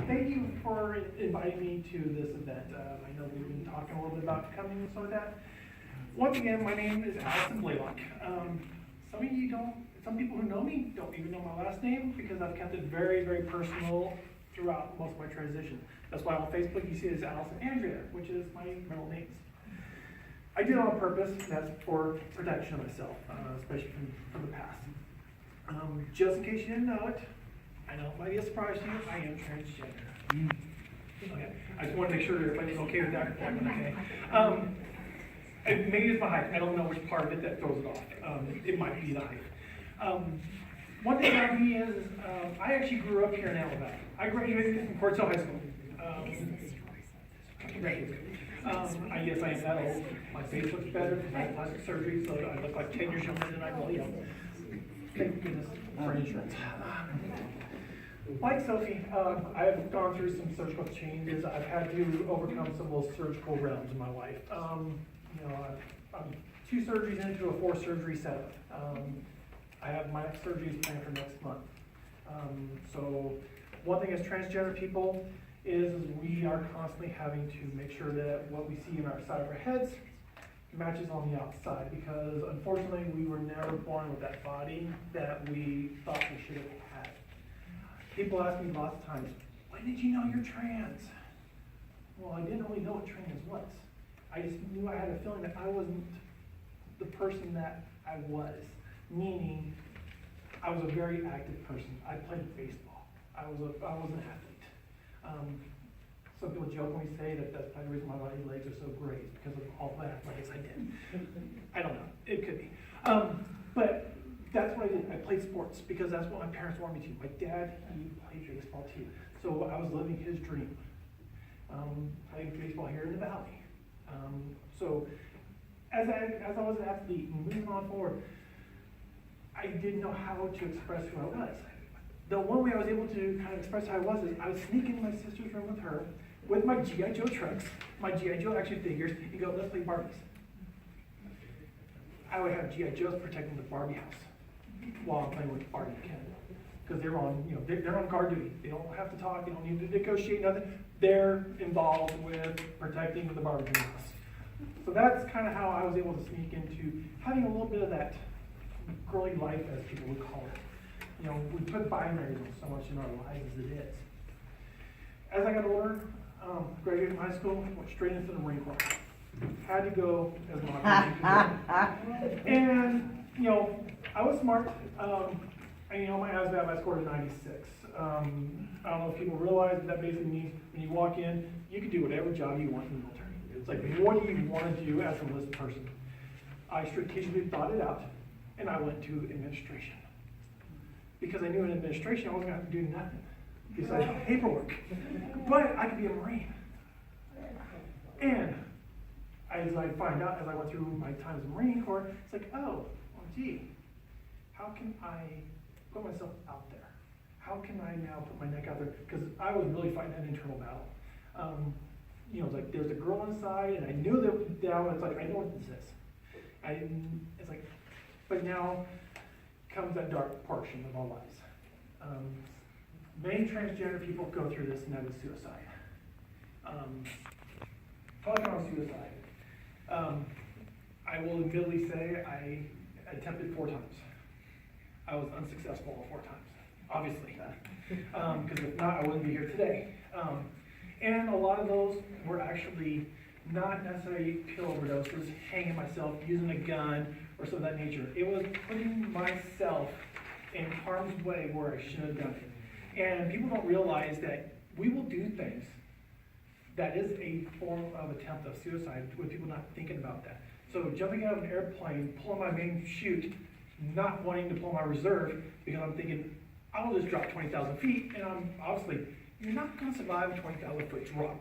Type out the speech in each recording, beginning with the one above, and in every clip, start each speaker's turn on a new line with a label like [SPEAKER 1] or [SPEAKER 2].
[SPEAKER 1] thank you for inviting me to this event. I know we've been talking a little bit about coming and stuff like that. Once again, my name is Allison Blaylock. Some people who know me don't even know my last name because I've kept it very, very personal throughout most of my transition. That's why on Facebook you see it as Allison Andrea, which is my middle names. I did it on purpose, and that's for protection of myself, especially from the past. Just in case you didn't know it, I know it might be a surprise to you, I am transgender. Okay. I just want to make sure everybody's okay with that. Okay. Maybe it's my height. I don't know which part of it that throws it off. It might be the height. One thing about me is I actually grew up here in Alabama. I graduated from Fort Sill High School. I guess I am that old. My face looks better because I had plastic surgery, so I look like 10 years younger than I really am. Thank goodness for insurance. Like Sophie, I've gone through some surgical changes. I've had to overcome some of those surgical realms in my life. I'm 2 surgeries into a 4 surgery setup. I have my next surgery planned for next month. So one thing as transgender people is we are constantly having to make sure that what we see in our side of our heads matches on the outside, because unfortunately we were never born with that body that we thought we should have had. People ask me lots of times, when did you know you're trans? Well, I didn't really know what trans was. I just knew I had a feeling that I wasn't the person that I was, meaning I was a very active person. I played baseball. I was an athlete. Some people jokingly say that that's probably the reason my legs are so great, is because of all the athletics I did. I don't know, it could be. But that's what I did. I played sports because that's what my parents wanted me to. My dad, he played baseball too. So I was living his dream. Playing baseball here in the valley. So as I was an athlete and moving on forward, I didn't know how to express who I was. The one way I was able to kind of express who I was is I would sneak into my sister's room with her, with my G.I. Joe trucks, my G.I. Joe action figures, and go, let's play Barbies. I would have G.I. Joes protecting the Barbie house while I'm playing with Barbie and Ken. Because they're on guard duty. They don't have to talk, they don't need to negotiate nothing. They're involved with protecting the Barbie house. So that's kind of how I was able to sneak into having a little bit of that girly life, as people would call it. We put binaries on so much in our lives as it is. As I got older, graduated from high school, went straight into the Marine Corps. Had to go as an officer. And, I was smart. My ASVAB, I scored a 96. I don't know if people realize that basically means when you walk in, you can do whatever job you want in the military. It's like, what do you want to do as an enlisted person? I strategically thought it out, and I went to administration. Because I knew in administration I wasn't going to have to do nothing besides paperwork. But I could be a Marine. And as I find out, as I went through my time as a Marine Corps, it's like, gee, how can I put myself out there? How can I now put my neck out there? Because I was really fighting an internal battle. It's like there's a girl inside, and I knew that down. It's like I know what this is. It's like, but now comes that dark portion of our lives. Many transgender people go through this, and that is suicide. Talking about suicide, I will admittedly say I attempted 4 times. I was unsuccessful all 4 times, obviously, because if not, I wouldn't be here today. And a lot of those were actually not necessarily pill overdoses, hanging myself, using a gun, or something of that nature. It was putting myself in harm's way where I shouldn't have done it. And people don't realize that we will do things that is a form of attempt of suicide with people not thinking about that. So jumping out of an airplane, pulling my main chute, not wanting to pull my reserve because I'm thinking, I'll just drop 20,000 feet, and I'm obviously, you're not going to survive a 20,000 foot drop.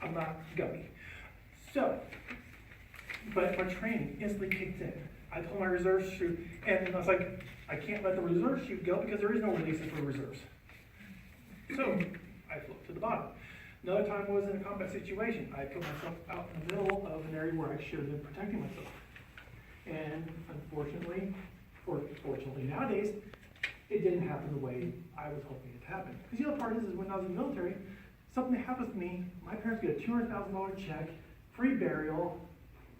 [SPEAKER 1] I'm not gummy. So, but my training instantly kicked in. I pulled my reserve chute, and I was like, I can't let the reserve chute go because there is no releases for reserves. So, I flipped to the bottom. Another time was in a combat situation. I put myself out in the middle of an area where I should have been protecting myself. And unfortunately, or fortunately nowadays, it didn't happen the way I was hoping it to happen. Because the other part is when I was in the military, something happens to me, my parents get a $200,000 check, free burial,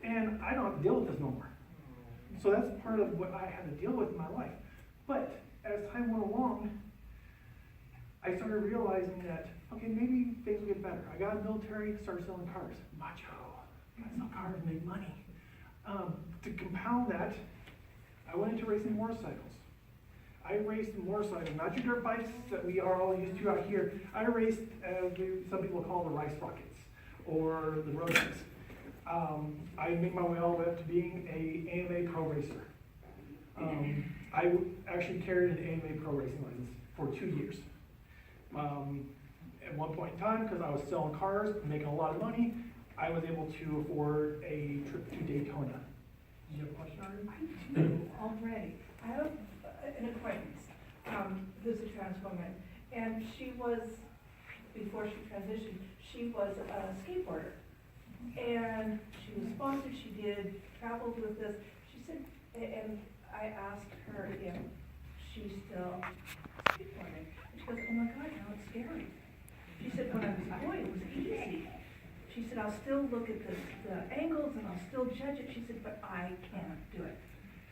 [SPEAKER 1] and I don't have to deal with this no more. So that's part of what I had to deal with in my life. But as time went along, I started realizing that, okay, maybe things will get better. I got in the military, started selling cars. Macho, gotta sell cars, make money. To compound that, I went into racing motorcycles. I raced motorcycles, not your dirt bikes that we are all used to out here. I raced, some people call the rice rockets, or the road bikes. I made my way all the way up to being a AMA pro racer. I actually carried an AMA pro racing license for 2 years. At one point in time, because I was selling cars, making a lot of money, I was able to afford a trip to Daytona. Do you have a question, Ari?
[SPEAKER 2] I do, already. I have an acquaintance who's a trans woman, and she was, before she transitioned, she was a skateboarder. And she was sponsored, she did, traveled with this. She said, and I asked her if she's still skateboarding. And she goes, oh my God, now it's scary. She said, when I was a boy, it was easy. She said, I'll still look at the angles and I'll still judge it. She said, but I can't do it.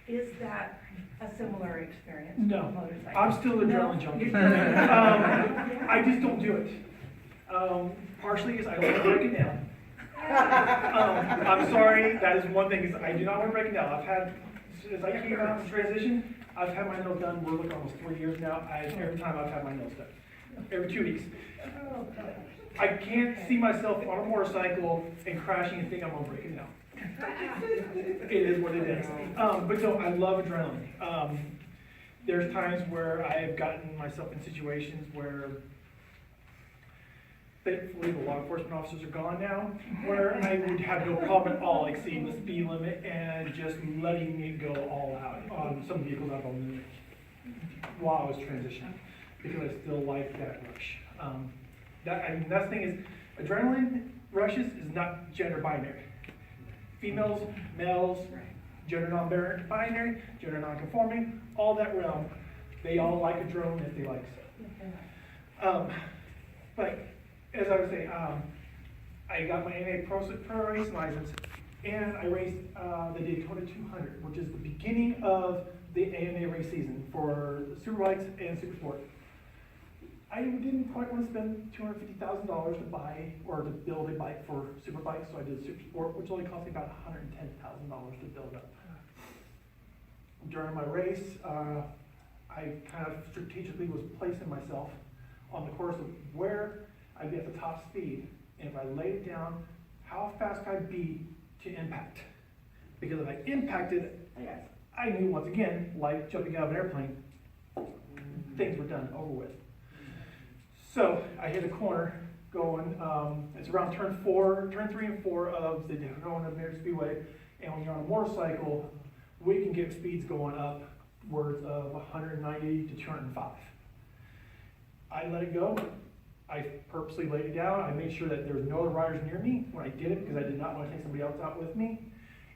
[SPEAKER 2] Is that a similar experience?
[SPEAKER 1] No, I'm still an adrenaline junkie. I just don't do it. Partially because I don't want to break it down. I'm sorry, that is one thing, is I do not want to break it down. I've had, since I came out and transition, I've had my nails done, we're looking almost 3 years now. Every time I've had my nails done, every 2 weeks. I can't see myself on a motorcycle and crashing and think I'm gonna break it down. It is what it is. But no, I love adrenaline. There's times where I have gotten myself in situations where, thankfully, the law enforcement officers are gone now, where I would have no problem at all exceeding the speed limit and just letting it go all out on some vehicles I've owned while I was transitioning, because I still like that rush. That's the thing is, adrenaline rushes is not gender binary. Females, males, gender non-binary, gender non-conforming, all that realm, they all like adrenaline if they like so. But as I was saying, I got my AMA pro racing license, and I raced the Daytona 200, which is the beginning of the AMA race season for superbikes and supersport. I didn't quite want to spend $250,000 to buy or to build a bike for superbikes, so I did supersport, which only cost me about $110,000 to build up. During my race, I kind of strategically was placing myself on the course of where I'd be at the top speed, and if I laid it down, how fast I'd be to impact. Because if I impacted, I knew once again, like jumping out of an airplane, things were done, over with. So I hit a corner going, it's around turn 3 and 4 of the Daytona American Speedway, and when you're on a motorcycle, we can get speeds going upwards of 190 to 205. I let it go. I purposely laid it down. I made sure that there was no other riders near me when I did it, because I did not want to take somebody else out with me.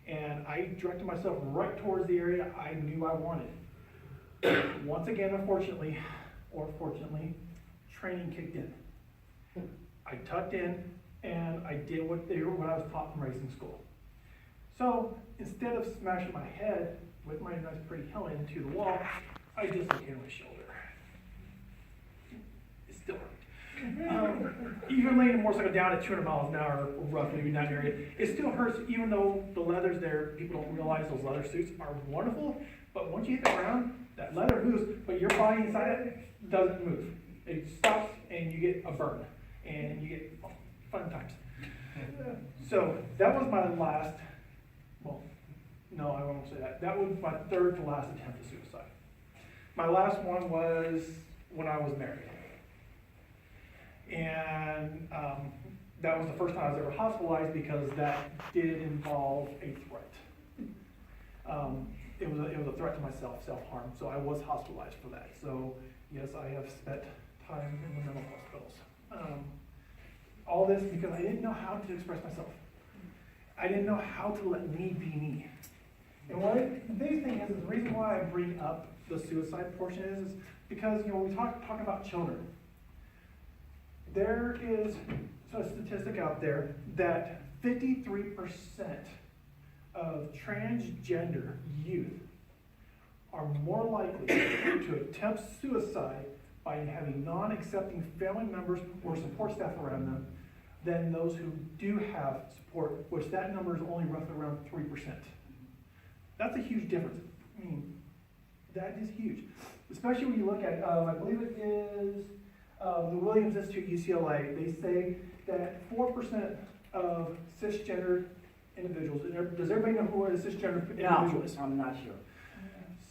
[SPEAKER 1] And I directed myself right towards the area I knew I wanted. Once again, unfortunately, or fortunately, training kicked in. I tucked in, and I did what I was taught from racing school. So instead of smashing my head with my nice pretty helmet into the wall, I dislocated my shoulder. It still hurt. Even laying a motorcycle down at 200 miles an hour, roughly in that area, it still hurts, even though the leather's there. People don't realize those leather suits are wonderful, but once you hit the ground, that leather moves, but your body inside it doesn't move. It stops, and you get a burn, and you get fun times. So that was my last, well, no, I won't say that. That was my third to last attempt at suicide. My last one was when I was married. And that was the first time I was ever hospitalized, because that did involve a threat. It was a threat to myself, self-harm, so I was hospitalized for that. So yes, I have spent time in the mental hospitals. All this because I didn't know how to express myself. I didn't know how to let me be me. And the biggest thing is the reason why I bring up the suicide portion is because, you know, we talk about children. There is a statistic out there that 53% of transgender youth are more likely to attempt suicide by having non-accepting family members or support staff around them than those who do have support, which that number is only roughly around 3%. That's a huge difference. I mean, that is huge. Especially when you look at, I believe it is the Williams Institute, UCLA, they say that 4% of cisgender individuals, does everybody know who a cisgender individual is?
[SPEAKER 3] No, I'm not sure.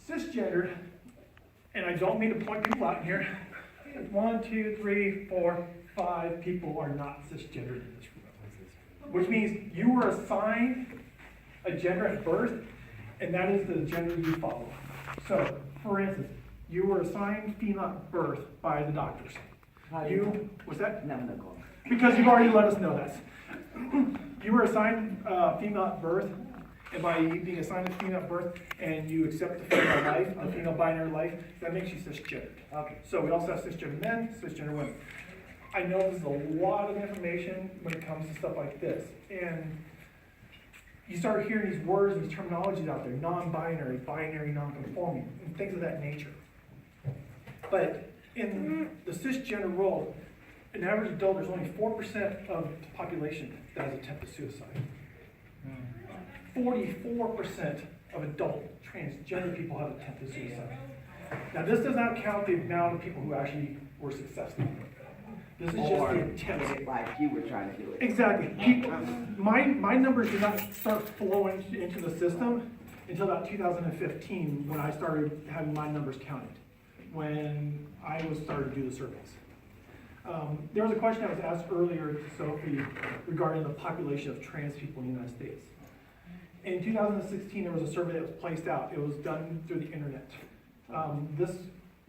[SPEAKER 1] Cisgender, and I don't mean to point people out here, 1, 2, 3, 4, 5 people are not cisgender in this room. Which means you were assigned a gender at birth, and that is the gender you follow. So, for instance, you were assigned female at birth by the doctors. What's that?
[SPEAKER 3] No, no, go on.
[SPEAKER 1] Because you've already let us know that. You were assigned female at birth, and by you being assigned a female at birth, and you accept the female life, the female binary life, that makes you cisgendered.
[SPEAKER 3] Okay.
[SPEAKER 1] So we also have cisgender men, cisgender women. I know there's a lot of information when it comes to stuff like this, and you start hearing these words and these terminologies out there, non-binary, binary, non-conforming, and things of that nature. But in the cisgender world, an average adult, there's only 4% of the population that has attempted suicide. 44% of adult transgender people have attempted suicide. Now, this does not count the amount of people who actually were successful. This is just the attempt.
[SPEAKER 3] Like you were trying to do it.
[SPEAKER 1] Exactly. People, my numbers did not start flowing into the system until about 2015 when I started having my numbers counted, when I was started to do the surveys. There was a question that was asked earlier to Sophie regarding the population of trans people in the United States. In 2016, there was a survey that was placed out. It was done through the internet. This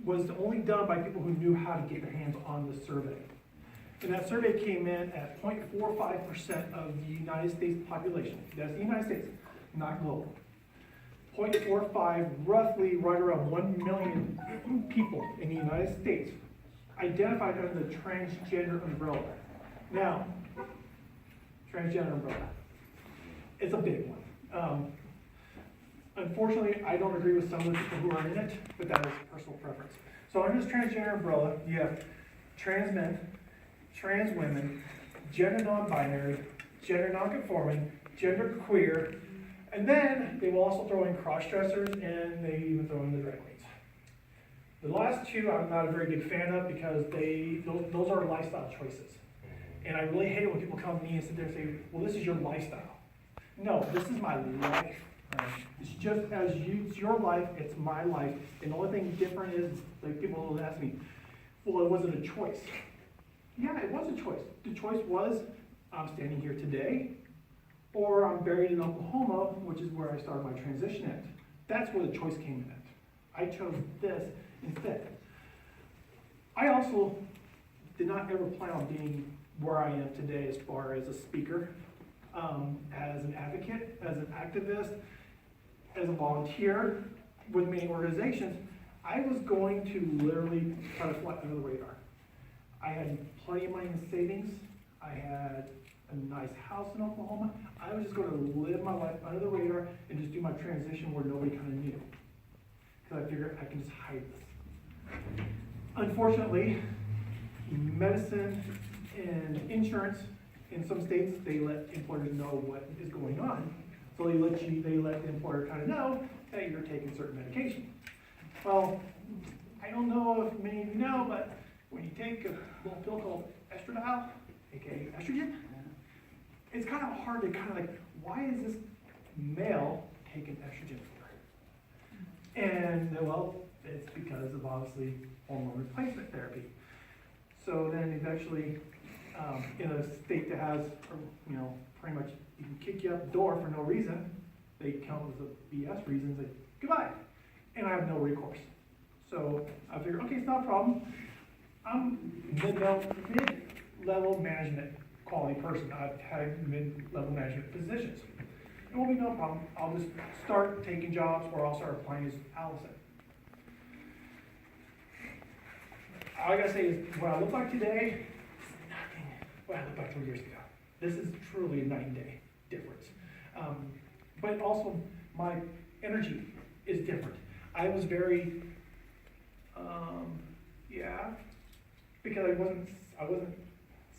[SPEAKER 1] was only done by people who knew how to get their hands on the survey. And that survey came in at 0.45% of the United States population. That's the United States, not global. 0.45, roughly right around 1 million people in the United States identified under the transgender umbrella. Now, transgender umbrella. It's a big one. Unfortunately, I don't agree with some of the people who are in it, but that is personal preference. So under this transgender umbrella, you have trans men, trans women, gender non-binary, gender non-conforming, gender queer, and then they will also throw in cross-dressers, and they even throw in the drag queens. The last two I'm not a very big fan of because those are lifestyle choices. And I really hate it when people come to me and sit there and say, well, this is your lifestyle. No, this is my life. It's just as it's your life, it's my life. And the only thing different is, like people will ask me, well, it wasn't a choice. Yeah, it was a choice. The choice was, I'm standing here today, or I'm buried in Oklahoma, which is where I started my transition at. That's where the choice came in at. I chose this instead. I also did not ever plan on being where I am today as far as a speaker, as an advocate, as an activist, as a volunteer with many organizations. I was going to literally try to fly under the radar. I had plenty of money in savings. I had a nice house in Oklahoma. I was just going to live my life under the radar and just do my transition where nobody kind of knew. Because I figured I can just hide this. Unfortunately, medicine and insurance in some states, they let employers know what is going on. So they let the employer kind of know that you're taking certain medication. Well, I don't know if many of you know, but when you take a little pill called estradiol, aka estrogen, it's kind of hard to kind of like, why is this male taking estrogen for? And well, it's because of obviously hormone replacement therapy. So then eventually, in a state that has, pretty much you can kick you out the door for no reason, they count as a BS reason, say goodbye, and I have no recourse. So I figured, okay, it's not a problem. I'm mid-level management quality person. I've had mid-level management positions. It won't be no problem. I'll just start taking jobs, or I'll start applying as Allison. all I gotta say is, what I look like today is nothing what I looked like 3 years ago. This is truly a night and day difference. But also, my energy is different. I was very, because I wasn't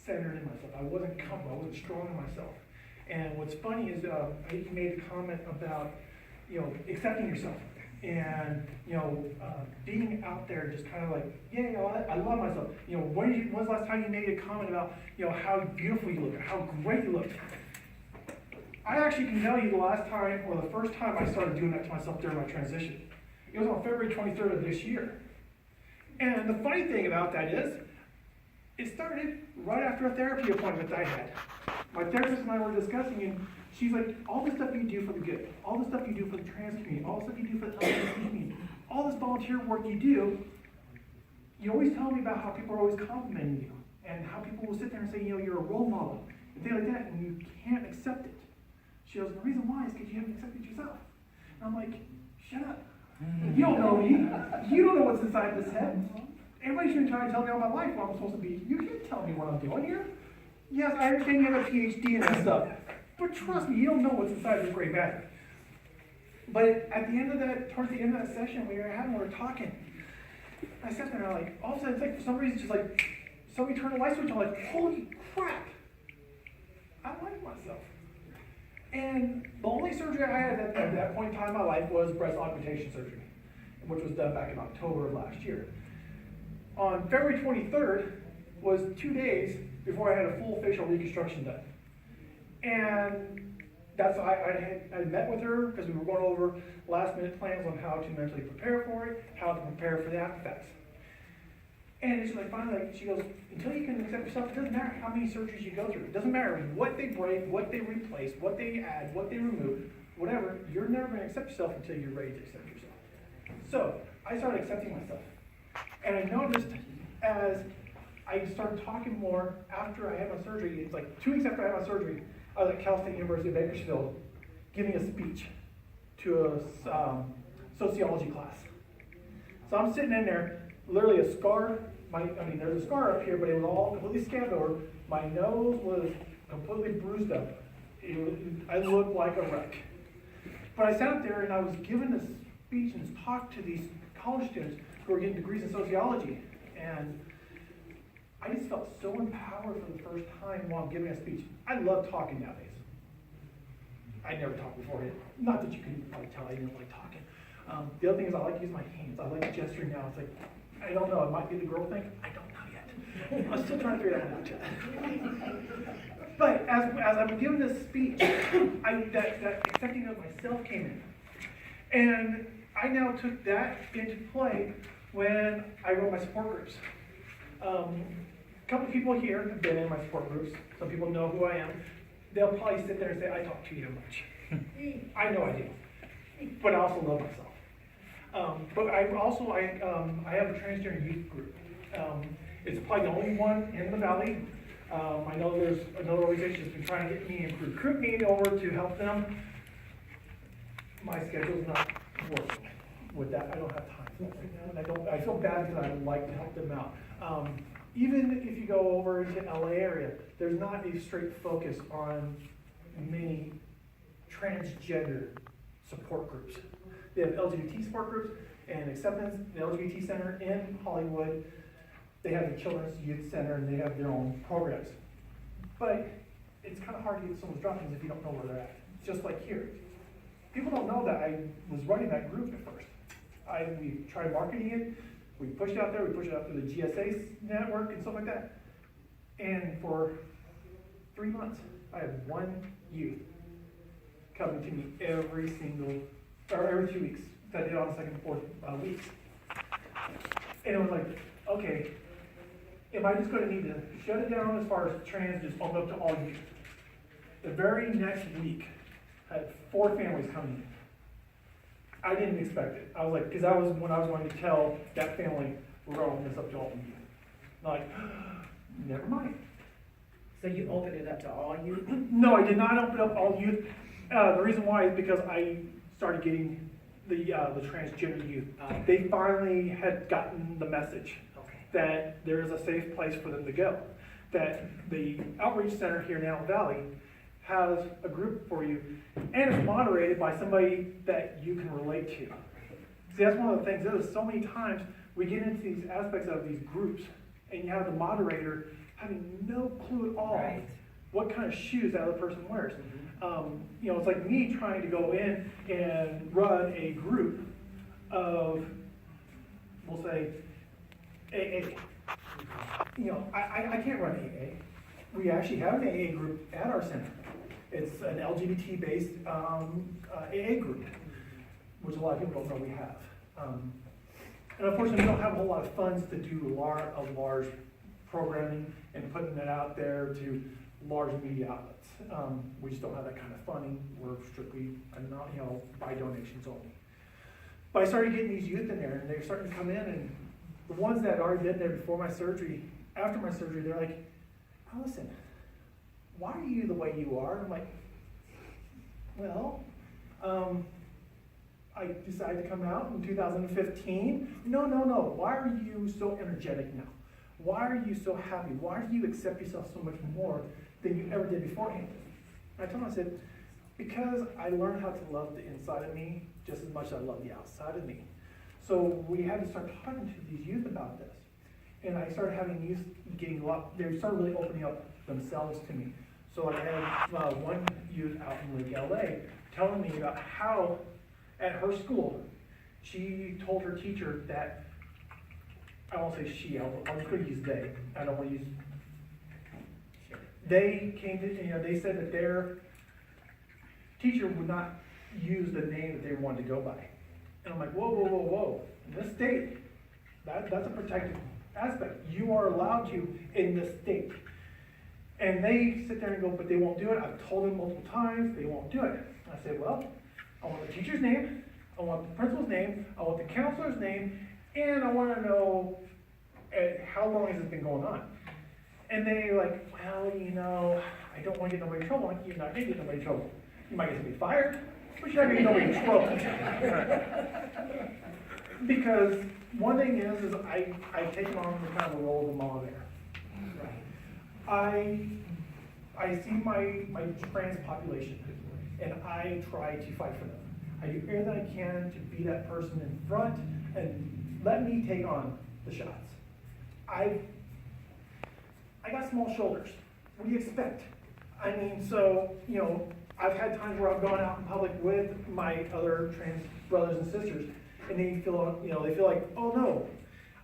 [SPEAKER 1] centered in myself. I wasn't comfortable. I wasn't strong in myself. And what's funny is, he made a comment about, accepting yourself and, being out there just kind of like, I love myself. When's the last time you made a comment about, how beautiful you look, how great you look? I actually can tell you the last time, or the first time I started doing that to myself during my transition. It was on February 23rd of this year. And the funny thing about that is, it started right after a therapy appointment I had. My therapist and I were discussing, and she's like, all the stuff you do for the good, all the stuff you do for the trans community, all the stuff you do for the LGBT community, all this volunteer work you do, you always tell me about how people are always complimenting you, and how people will sit there and say, you're a role model, and things like that, and you can't accept it. She goes, the reason why is because you haven't accepted yourself. And I'm like, shut up. You don't know me. You don't know what's inside this head. Everybody's been trying to tell me all my life what I'm supposed to be. You can't tell me what I'm doing here. Yes, I understand you have a PhD and that stuff. But trust me, you don't know what's inside this gray matter. But at the end of that, towards the end of that session we were talking. I sat there and I'm like, all of a sudden it's like for some reason just like somebody turned a light switch. I'm like, holy crap. I like myself. And the only surgery I had at that point in time in my life was breast augmentation surgery, which was done back in October of last year. On February 23rd was 2 days before I had a full facial reconstruction done. And that's I had met with her because we were going over last minute plans on how to mentally prepare for it, how to prepare for the after effects. And she's like, finally, she goes, until you can accept yourself, it doesn't matter how many surgeries you go through. It doesn't matter what they break, what they replace, what they add, what they remove, whatever. You're never going to accept yourself until you're ready to accept yourself. So I started accepting myself. And I noticed as I started talking more after I had my surgery, it's like 2 weeks after I had my surgery, I was at Cal State University of Bakersfield giving a speech to a sociology class. So I'm sitting in there, literally a scar, there's a scar up here, but it was all completely scanned over. My nose was completely bruised up. I looked like a wreck. But I sat there and I was giving this speech and talk to these college students who were getting degrees in sociology. And I just felt so empowered for the first time while I'm giving a speech. I love talking nowadays. I never talked before. Not that you can probably tell I didn't like talking. The other thing is I like to use my hands. I like gesturing now. It's like, I don't know, it might be the girl thing. I don't know yet. I'm still trying to figure that one out yet. But as I'm giving this speech, that accepting of myself came in. And I now took that into play when I wrote my support groups. A couple of people here have been in my support groups. Some people know who I am. They'll probably sit there and say, I talk too damn much. I know I do. But I also love myself. But I have a transgender youth group. It's probably the only one in the Valley. I know there's another organization that's been trying to get me and recruit me over to help them. My schedule's not working with that. I don't have time for that right now. And I feel bad because I would like to help them out. Even if you go over into LA area, there's not a straight focus on many transgender support groups. They have LGBT support groups and acceptance, the LGBT Center in Hollywood. They have the Children's Youth Center and they have their own programs. But it's kind of hard to get someone's droppings if you don't know where they're at. It's just like here. People don't know that I was running that group at first. We tried marketing it. We pushed it out there. We pushed it out through the GSA network and stuff like that. And for 3 months, I had one youth coming to me every 2 weeks. I did it on the second and fourth weeks. And it was like, okay, am I just going to need to shut it down as far as trans, just open up to all youth? The very next week, I had 4 families coming in. I didn't expect it. I was like, because that was when I was going to tell that family, we're going to open this up to all youth. I'm like, never mind.
[SPEAKER 3] So you opened it up to all youth?
[SPEAKER 1] No, I did not open up all youth. The reason why is because I started getting the transgender youth. They finally had gotten the message.
[SPEAKER 3] Okay.
[SPEAKER 1] that there is a safe place for them to go. That the outreach center here in Antelope Valley has a group for you, and it's moderated by somebody that you can relate to. See, that's one of the things, is so many times we get into these aspects of these groups, and you have the moderator having no clue at all
[SPEAKER 3] Right.
[SPEAKER 1] what kind of shoes that other person wears. You know, it's like me trying to go in and run a group of, we'll say, AA. You know, I can't run AA. We actually have an AA group at our center. It's an LGBT-based AA group, which a lot of people don't know we have. And unfortunately, we don't have a whole lot of funds to do large programming and putting it out there to large media outlets. We just don't have that kind of funding. We're strictly, you know, by donations only. But I started getting these youth in there, and they're starting to come in, and the ones that had already been there before my surgery, after my surgery, they're like, Allison, why are you the way you are? I'm like, well, I decided to come out in 2015. No, why are you so energetic now? Why are you so happy? Why do you accept yourself so much more than you ever did beforehand? And I told him, I said, because I learned how to love the inside of me just as much as I love the outside of me. So we had to start talking to these youth about this. And I started having youth getting a lot, they started really opening up themselves to me. So I had one youth out in Lake LA telling me about how at her school, she told her teacher that, I won't say she, I'm just going to use they. I don't want to use, they came to, you know, they said that their teacher would not use the name that they wanted to go by. And I'm like, whoa. In this state, that's a protected aspect. You are allowed to in this state. And they sit there and go, but they won't do it. I've told them multiple times, they won't do it. I said, well, I want the teacher's name, I want the principal's name, I want the counselor's name, and I want to know how long has this been going on. And they're like, well, you know, I don't want to get nobody in trouble. I'm like, you're not going to get nobody in trouble. You might get somebody fired, but you're not going to get nobody in trouble. Because one thing is I've taken on the kind of the role of a mama bear. I see my trans population, and I try to fight for them. I do everything I can to be that person in front and let me take on the shots. I got small shoulders. What do you expect? I mean, so, you know, I've had times where I've gone out in public with my other trans brothers and sisters, and they feel, you know, they feel like, oh no,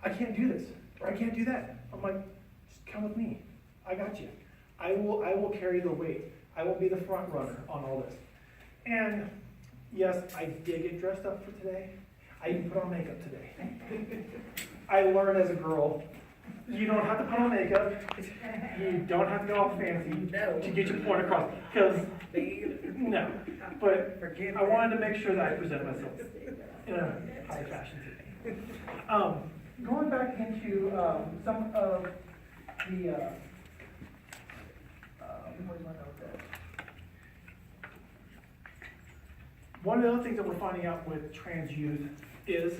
[SPEAKER 1] I can't do this, or I can't do that. I'm like, just come with me. I got you. I will carry the weight. I will be the front runner on all this. And yes, I did get dressed up for today. I even put on makeup today. I learned as a girl, you don't have to put on makeup. You don't have to go all fancy to get your point across. Because, no. But I wanted to make sure that I presented myself in a high fashion today. Going back into some of the, where's my note there? One of the other things that we're finding out with trans youth is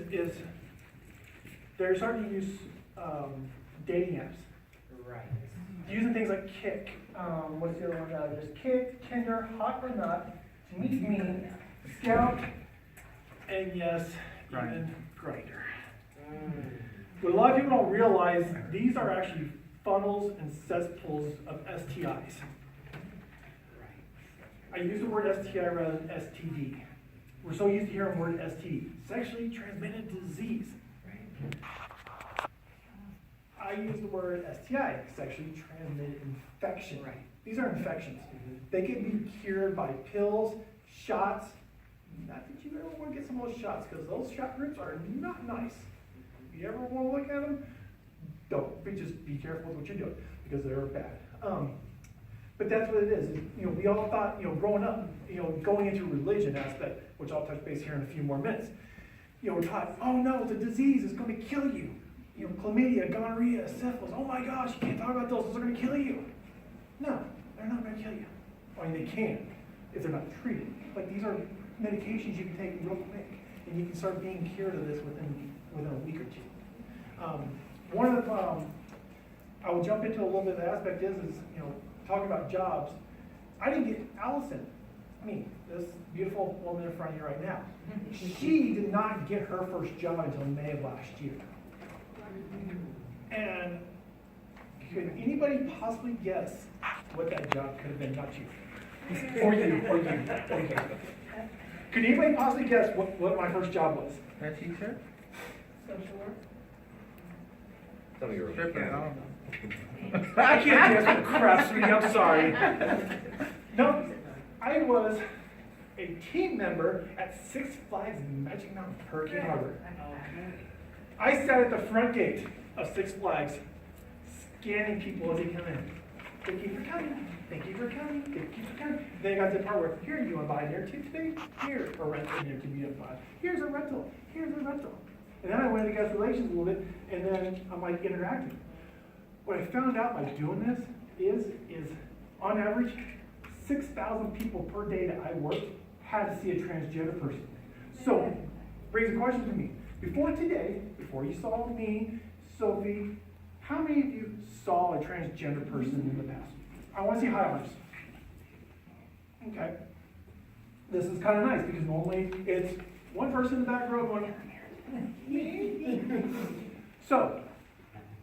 [SPEAKER 1] they're starting to use dating apps.
[SPEAKER 3] Right.
[SPEAKER 1] Using things like Kick. What's the other one? There's Kick, Tinder, Hot or Not, Meet Me, Scout, and yes, even Grindr. What a lot of people don't realize, these are actually funnels and cesspools of STIs. I use the word STI rather than STD. We're so used to hearing the word STD, sexually transmitted disease. I use the word STI, sexually transmitted infection. These are infections. They can be cured by pills, shots. Not that you ever want to get some of those shots, because those shot groups are not nice. If you ever want to look at them, don't. Just be careful with what you're doing, because they're bad. But that's what it is. You know, we all thought, you know, growing up, you know, going into religion aspect, which I'll touch base here in a few more minutes. You know, we're taught, oh no, it's a disease, it's going to kill you. You know, chlamydia, gonorrhea, syphilis. Oh my gosh, you can't talk about those are going to kill you. No, they're not going to kill you. I mean, they can if they're not treated. Like, these are medications you can take real quick, and you can start being cured of this within a week or two. one of the, I will jump into a little bit of the aspect is, you know, talking about jobs. I didn't get Allison, this beautiful woman in front of you right now. She did not get her first job until May of last year. And could anybody possibly guess what that job could have been? Not you. Or you. Could anybody possibly guess what my first job was?
[SPEAKER 4] A teacher?
[SPEAKER 2] Social work?
[SPEAKER 5] Some of your
[SPEAKER 4] Stripper, I don't know.
[SPEAKER 1] I can't guess what crap, sweetie, I'm sorry. No, I was a team member at Six Flags Magic Mountain Hurricane Harbor. I sat at the front gate of Six Flags, scanning people as they come in. Thank you for coming. Thank you for coming. Thank you for coming. Then I got to the part where, here, you want to buy an air ticket today? Here, a rental in there to be applied. Here's a rental. Here's a rental. And then I went into guest relations a little bit, and then I'm like interacting. What I found out by doing this is on average, 6,000 people per day that I worked had to see a transgender person. So, brings a question to me. Before today, before you saw me, Sophie, how many of you saw a transgender person in the past? I want to see high arms. Okay. This is kind of nice because normally it's one person in the back row going, so,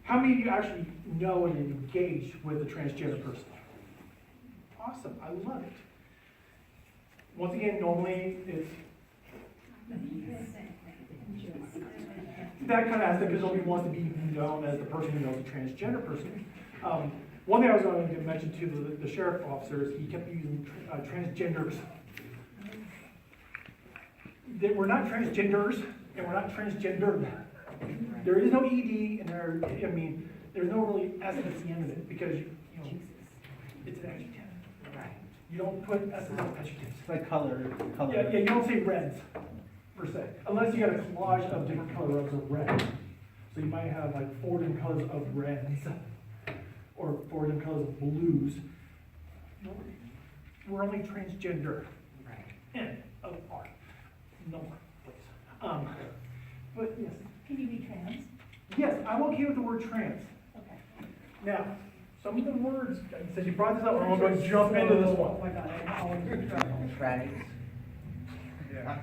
[SPEAKER 1] how many of you actually know and engage with a transgender person? Awesome, I love it. Once again, normally it's that kind of aspect because nobody wants to be known as the person who knows a transgender person. One thing I was going to mention to the sheriff officer is he kept using transgenders. We're not transgenders and we're not transgendered. There is no ED and there's no really S at the end of it because it's an adjective. You don't put S in adjectives.
[SPEAKER 4] It's like color.
[SPEAKER 1] Yeah, you don't say reds, per se, unless you got a collage of different colors of red. So you might have like 4 different colors of reds, or 4 different colors of blues. No, we're only transgender. N of R. No more, please. But yes.
[SPEAKER 2] Can you be trans?
[SPEAKER 1] Yes, I'm okay with the word trans.
[SPEAKER 2] Okay.
[SPEAKER 1] Now, some of the words, since you brought this up, I'm going to jump into this
[SPEAKER 2] Oh
[SPEAKER 1] one.
[SPEAKER 2] my God, I'm always in trouble.
[SPEAKER 4] Trannies. Yeah.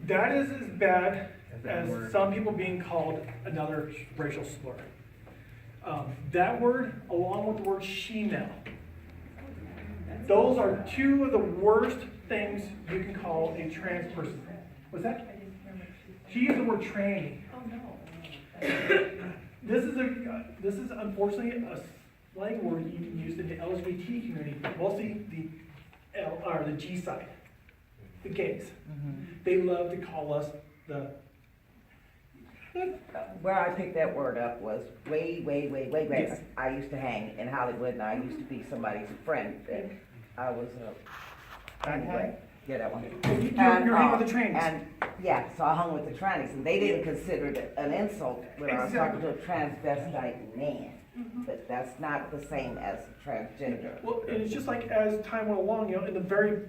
[SPEAKER 1] That is as bad as some people being called another racial slur. That word, along with the word she-male, those are 2 of the worst things you can call a trans person. What's that? She used the word tranny.
[SPEAKER 2] Oh, no.
[SPEAKER 1] This is unfortunately a slang word even used in the LGBT community, mostly the G side, the gays. They love to call us the.
[SPEAKER 6] Where I picked that word up was way back.
[SPEAKER 1] Yes.
[SPEAKER 6] I used to hang in Hollywood, and I used to be somebody's friend. I was anyway. Yeah, that one.
[SPEAKER 1] You're hanging with the trains.
[SPEAKER 6] And yeah, so I hung with the trannies, and they didn't consider it an insult when I was talking to a transvestite man. But that's not the same as transgender.
[SPEAKER 1] Well, and it's just like as time went along, in the very,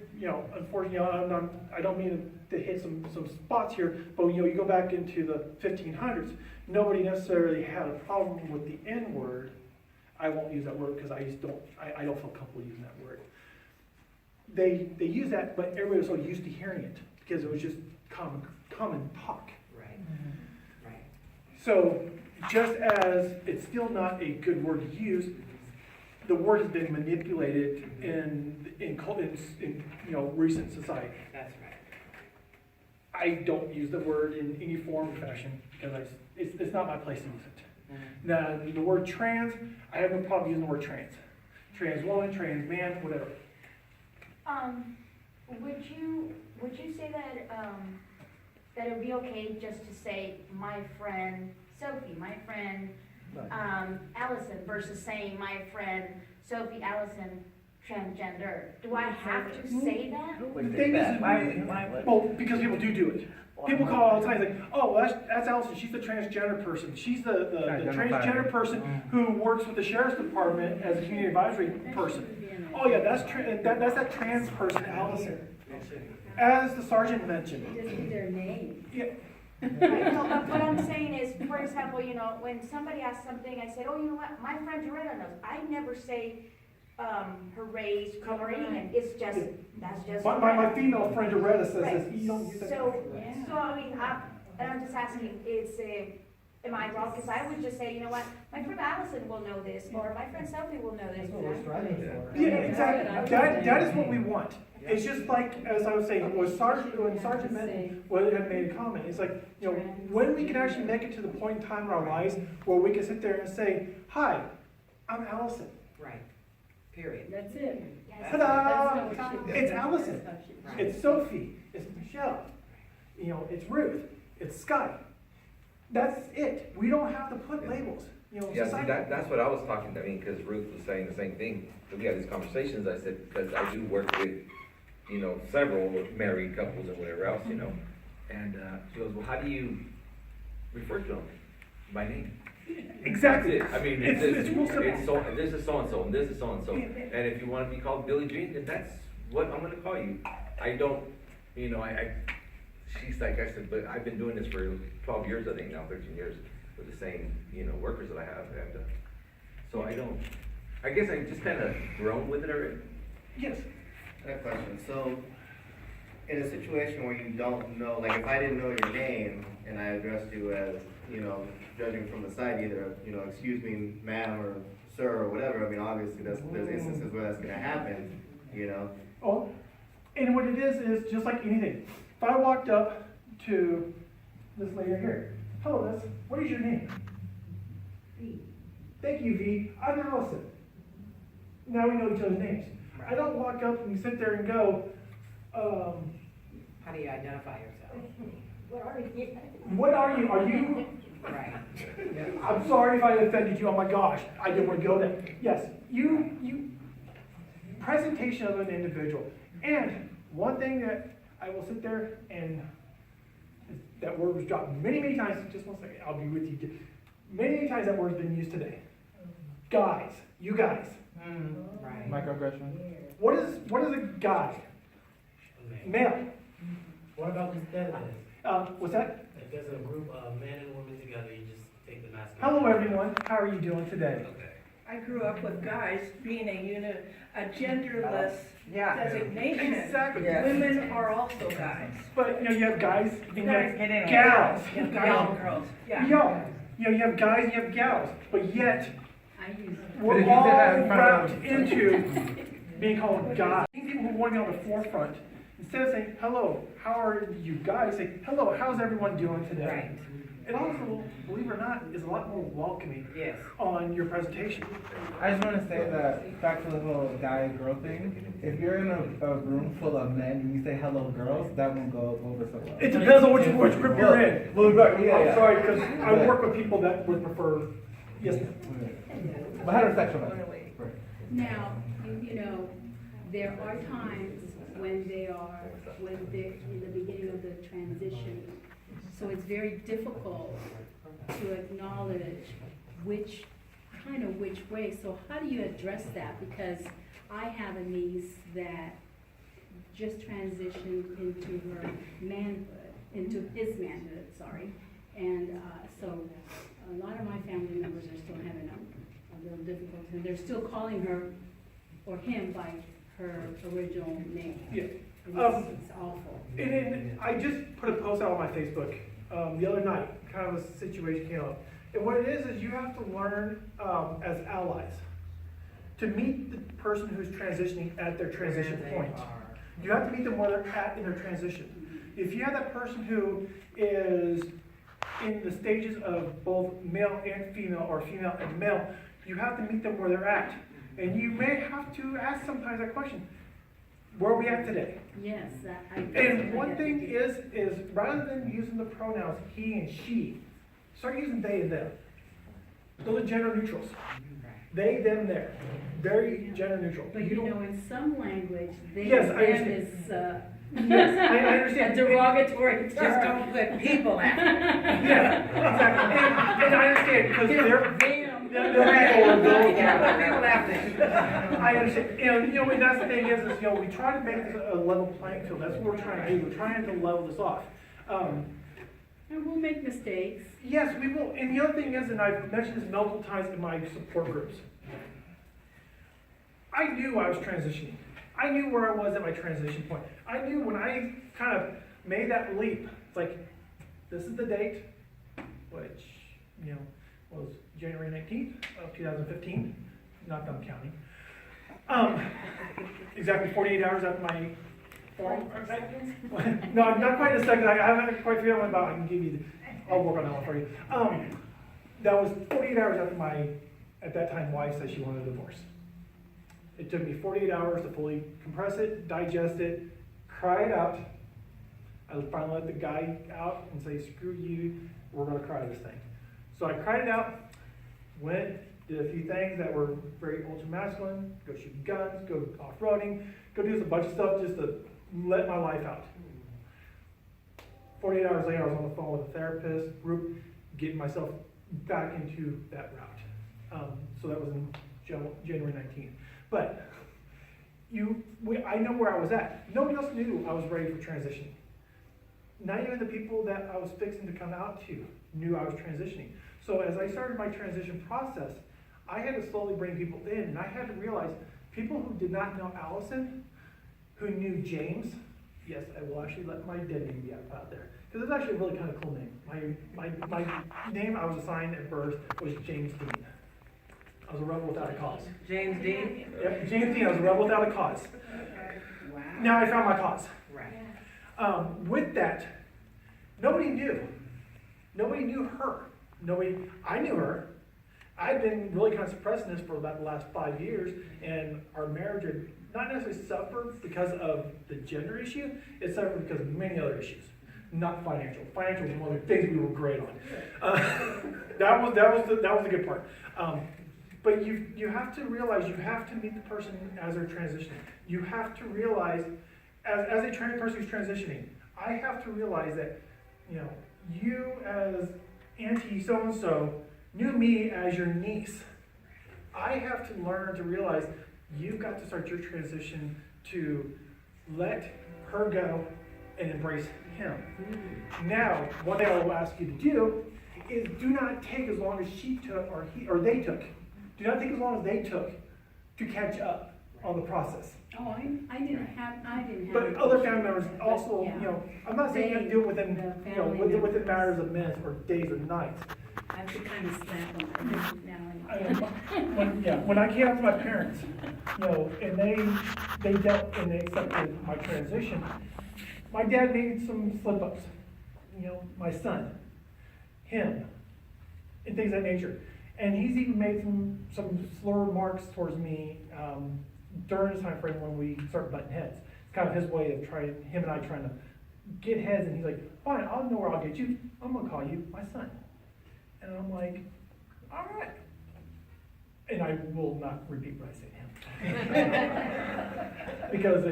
[SPEAKER 1] unfortunately, I don't mean to hit some spots here, but you go back into the 1500s, nobody necessarily had a problem with the N word. I won't use that word because I don't feel comfortable using that word. They use that, but everybody was so used to hearing it because it was just common talk.
[SPEAKER 3] Right. Right.
[SPEAKER 1] So just as it's still not a good word to use, the word has been manipulated in recent society.
[SPEAKER 3] That's right.
[SPEAKER 1] I don't use the word in any form or fashion because it's not my place to use it. Now the word trans, I have no problem using the word trans. Trans woman, trans man, whatever.
[SPEAKER 7] Would you say that that it would be okay just to say my friend Sophie, my friend Allison versus saying my friend Sophie Allison transgender? Do I have to say that?
[SPEAKER 1] The thing is, well, because people do it. People call all the time, like, oh, well, that's Allison, she's the transgender person. She's the transgender person who works with the sheriff's department as a community advisory person. Oh yeah, that's that trans person, Allison. As the sergeant mentioned.
[SPEAKER 2] Just their name.
[SPEAKER 1] Yeah,
[SPEAKER 7] Right, no, but what I'm saying is, for example, you know, when somebody asks something, I said, oh, you know what, my friend Doretta knows. I never say, her race, color, anything. It's just, that's just.
[SPEAKER 1] My female friend Doretta says
[SPEAKER 7] Right.
[SPEAKER 1] this, you don't use that.
[SPEAKER 7] So, I mean, I'm just asking, am I wrong? Because I would just say, you know what, my friend Allison will know this, or my friend Sophie will know this.
[SPEAKER 1] Yeah, exactly. That is what we want. It's just like, as I was saying, when Sergeant Benton had made a comment, it's like, you know, when we can actually make it to the point in time in our lives where we can sit there and say, hi, I'm Allison.
[SPEAKER 3] Right. Period.
[SPEAKER 8] That's it.
[SPEAKER 1] Ta-da!
[SPEAKER 8] That's how it should be.
[SPEAKER 1] It's Allison.
[SPEAKER 8] That's how it should be.
[SPEAKER 3] Right.
[SPEAKER 1] It's Sophie. It's Michelle. You know, it's Ruth. It's Scott. That's it. We don't have to put labels. You know,
[SPEAKER 5] Yeah, see,
[SPEAKER 1] society.
[SPEAKER 5] that's what I was talking, I mean, because Ruth was saying the same thing. So we had these conversations, I said, because I do work with, you know, several married couples and whatever else, you know. And she goes, well, how do you refer to them? By name.
[SPEAKER 1] Exactly.
[SPEAKER 5] That's it. I mean,
[SPEAKER 1] It's real simple.
[SPEAKER 5] it's so, this is so-and-so, and this is so-and-so. And if you want to be called Billie Jean, then that's what I'm gonna call you. I don't, you know, she's like, I said, but I've been doing this for 12 years, I think now, 13 years, with the same, you know, workers that I have. And so I guess I just kind of grown with it already.
[SPEAKER 1] Yes.
[SPEAKER 4] I have a question. So, in a situation where you don't know, like if I didn't know your name and I addressed you as, you know, judging from the side, either, you know, excuse me, ma'am, or sir, or whatever, I mean, obviously there's instances where that's gonna happen, you know?
[SPEAKER 1] Oh, and what it is just like anything. If I walked up to this lady here, hello, miss, what is your name? V. Thank you, V. I'm Allison. Now we know each other's names. I don't walk up and sit there and go,
[SPEAKER 3] How do you identify yourself?
[SPEAKER 7] What are you?
[SPEAKER 1] what are you? Are you?
[SPEAKER 3] Right.
[SPEAKER 1] I'm sorry if I offended you. Oh my gosh, I didn't want to go there. Yes, you, presentation of an individual. And one thing that I will sit there and, that word was dropped many, many times, just one second, I'll be with you. Many times that word's been used today. Guys, you guys.
[SPEAKER 3] Right.
[SPEAKER 4] Microaggression.
[SPEAKER 1] What is a guy? Male.
[SPEAKER 9] What about instead of this?
[SPEAKER 1] What's that?
[SPEAKER 9] If there's a group of men and women together, you just take the masculine.
[SPEAKER 1] Hello everyone, how are you doing today?
[SPEAKER 9] Okay.
[SPEAKER 2] I grew up with guys being a genderless
[SPEAKER 6] Yeah.
[SPEAKER 2] designation.
[SPEAKER 1] Exactly.
[SPEAKER 6] Yeah.
[SPEAKER 2] Women are also guys.
[SPEAKER 1] But, you know, you have guys, and you
[SPEAKER 2] Guys
[SPEAKER 1] have
[SPEAKER 6] get in.
[SPEAKER 1] gals.
[SPEAKER 2] You have guys and girls, yeah.
[SPEAKER 1] Yo, you know, you have guys and you have gals, but yet,
[SPEAKER 8] I use
[SPEAKER 1] we're
[SPEAKER 4] Did you
[SPEAKER 1] all
[SPEAKER 4] say that in front
[SPEAKER 1] wrapped
[SPEAKER 4] of-
[SPEAKER 1] into being called guys. People who want to be on the forefront, instead of saying, hello, how are you guys, say, hello, how's everyone doing today?
[SPEAKER 3] Right.
[SPEAKER 1] It also, believe it or not, is a lot more welcoming
[SPEAKER 3] Yes.
[SPEAKER 1] on your presentation.
[SPEAKER 4] I just want to say that, back to the whole guy and girl thing, if you're in a room full of men and you say hello girls, that won't go over so well.
[SPEAKER 1] It depends on which group you're in.
[SPEAKER 4] Well, right, yeah,
[SPEAKER 1] I'm
[SPEAKER 4] yeah.
[SPEAKER 1] sorry, because I work with people that would prefer, yes, ma'am.
[SPEAKER 4] But heterosexual.
[SPEAKER 8] Now, you know, there are times when they're in the beginning of the transition. So it's very difficult to acknowledge which way. So how do you address that? Because I have a niece that just transitioned into her manhood, into his manhood, sorry. And so a lot of my family members are still having a little difficulty. And they're still calling her or him by her original name.
[SPEAKER 1] Yeah.
[SPEAKER 8] It's awful.
[SPEAKER 1] And I just put a post out on my Facebook the other night, kind of a situation came up. And what it is you have to learn as allies to meet the person who's transitioning at their transition point. You have to meet them where they're at in their transition. If you have that person who is in the stages of both male and female, or female and male, you have to meet them where they're at. And you may have to ask sometimes that question, where are we at today?
[SPEAKER 8] Yes, I.
[SPEAKER 1] And one thing is rather than using the pronouns he and she, start using they and them. Those are gender neutrals. They, them, there. Very gender neutral.
[SPEAKER 8] But you know, in some language, they,
[SPEAKER 1] Yes, I
[SPEAKER 8] them
[SPEAKER 1] understand.
[SPEAKER 8] is,
[SPEAKER 1] Yes, I
[SPEAKER 8] a
[SPEAKER 1] understand.
[SPEAKER 8] derogatory
[SPEAKER 3] Just
[SPEAKER 8] term.
[SPEAKER 3] don't put people after.
[SPEAKER 1] Yeah, exactly. And I understand, because they're
[SPEAKER 8] Them.
[SPEAKER 1] people are those
[SPEAKER 3] You can't put people after.
[SPEAKER 1] I understand, and you know, and that's the thing is, you know, we try to make this a level playing field, that's what we're trying to do, we're trying to level this off.
[SPEAKER 8] And we'll make mistakes.
[SPEAKER 1] Yes, we will. And the other thing is, and I've mentioned this multiple times in my support groups, I knew I was transitioning. I knew where I was at my transition point. I knew when I kind of made that leap, it's like, this is the date, which, you know, was January 19th of 2015, not that I'm counting. Exactly 48 hours after my form. No, not quite a second. I haven't quite figured out about. I can give you. I'll work on that one for you. That was 48 hours after my, at that time, wife said she wanted a divorce. It took me 48 hours to fully compress it, digest it, cry it out. I finally let the guy out and say, screw you, we're gonna cry this thing. So I cried it out, went, did a few things that were very ultra masculine, go shoot guns, go off-roading, go do a bunch of stuff just to let my life out. 48 hours later, I was on the phone with a therapist group, getting myself back into that route. So that was in January 19th. But I know where I was at. Nobody else knew I was ready for transitioning. Not even the people that I was fixing to come out to knew I was transitioning. So as I started my transition process, I had to slowly bring people in, and I had to realize people who did not know Allison, who knew James. Yes, I will actually let my dead name be out there, because it's actually a really kind of cool name. My name I was assigned at birth was James Dean. I was a rebel without a cause.
[SPEAKER 3] James Dean?
[SPEAKER 1] Yep, James Dean, I was a rebel without a cause.
[SPEAKER 3] Wow.
[SPEAKER 1] Now I found my cause.
[SPEAKER 3] Right.
[SPEAKER 1] With that, nobody knew. Nobody knew her. I knew her. I'd been really kind of suppressing this for about the last 5 years, and our marriage had not necessarily suffered because of the gender issue, it suffered because of many other issues, not financial. Financial was one of the things we were great on. That was the good part. But you have to realize you have to meet the person as they're transitioning. You have to realize, as a trans person who's transitioning, I have to realize that, you know, you as Auntie so-and-so knew me as your niece. I have to learn to realize you've got to start your transition to let her go and embrace him. Now, what I will ask you to do is do not take as long as she took or they took. Do not take as long as they took to catch up on the process.
[SPEAKER 8] Oh, I didn't have.
[SPEAKER 1] But other family members also,
[SPEAKER 8] Yeah.
[SPEAKER 1] you know, I'm not saying you have to do it within,
[SPEAKER 8] The
[SPEAKER 1] you know,
[SPEAKER 8] family
[SPEAKER 1] within matters of minutes or days or nights.
[SPEAKER 8] I have to kind of slap them now
[SPEAKER 1] When, yeah, when I came out to my parents, you know, and they dealt and they accepted my transition, my dad made some slip-ups. You know, my son, him, and things of that nature. And he's even made some slur marks towards me during this time frame when we started butting heads. It's kind of his way of him and I trying to get heads, and he's like, fine, I'll know where I'll get you. I'm gonna call you my son. And I'm like, all right. And I will not repeat what I say to him. Because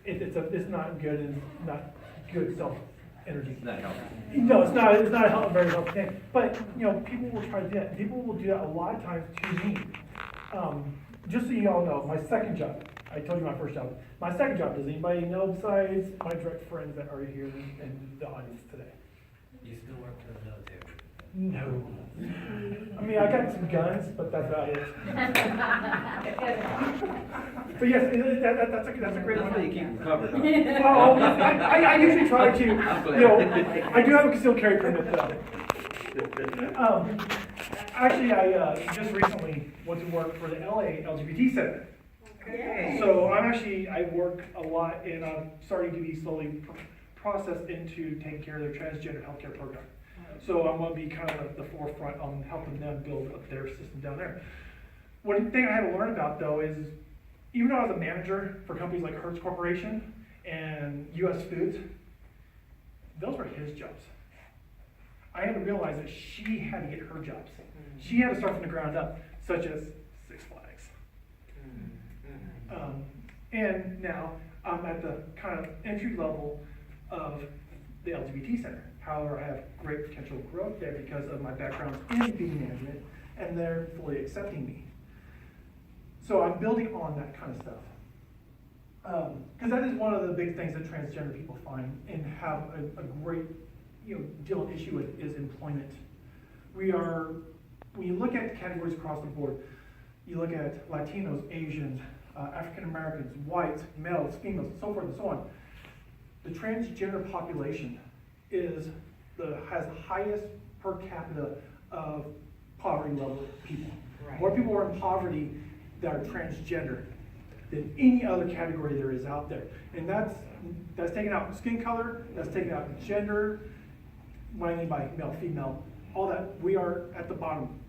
[SPEAKER 1] it's not good, and not good self-energy.
[SPEAKER 5] It's not healthy.
[SPEAKER 1] No, it's not a very healthy thing. But, you know, people will try to do that. People will do that a lot of times to me. Just so you all know, my second job, I told you my first job. My second job, does anybody know besides my direct friends that are here in the audience today?
[SPEAKER 9] You still work for the military?
[SPEAKER 1] No. I mean, I got some guns, but that's about it. But yes, that's a great
[SPEAKER 5] That's how you
[SPEAKER 1] one.
[SPEAKER 5] keep them covered, huh?
[SPEAKER 1] Well, I usually try to, you know, I do have a concealed carry permit though. Actually, I just recently went to work for the LA LGBT Center.
[SPEAKER 3] Okay.
[SPEAKER 1] So I work a lot, and I'm starting to be slowly processed into taking care of their transgender healthcare program. So I'm going to be kind of at the forefront on helping them build up their system down there. One thing I had to learn about though is, even though I was a manager for companies like Hertz Corporation and US Foods, those were his jobs. I had to realize that she had to get her jobs. She had to start from the ground up, such as Six Flags. And now I'm at the kind of entry level of the LGBT Center. However, I have great potential growth there because of my background in beauty management, and they're fully accepting me. So I'm building on that kind of stuff. Because that is one of the big things that transgender people find and have a great deal with issue with is employment. When you look at categories across the board, you look at Latinos, Asians, African Americans, whites, males, females, so forth and so on. The transgender population has the highest per capita of poverty level people.
[SPEAKER 3] Right.
[SPEAKER 1] More people are in poverty that are transgender than any other category there is out there. And that's taking out skin color, that's taking out gender, what I mean by male, female, all that. We are at the bottom.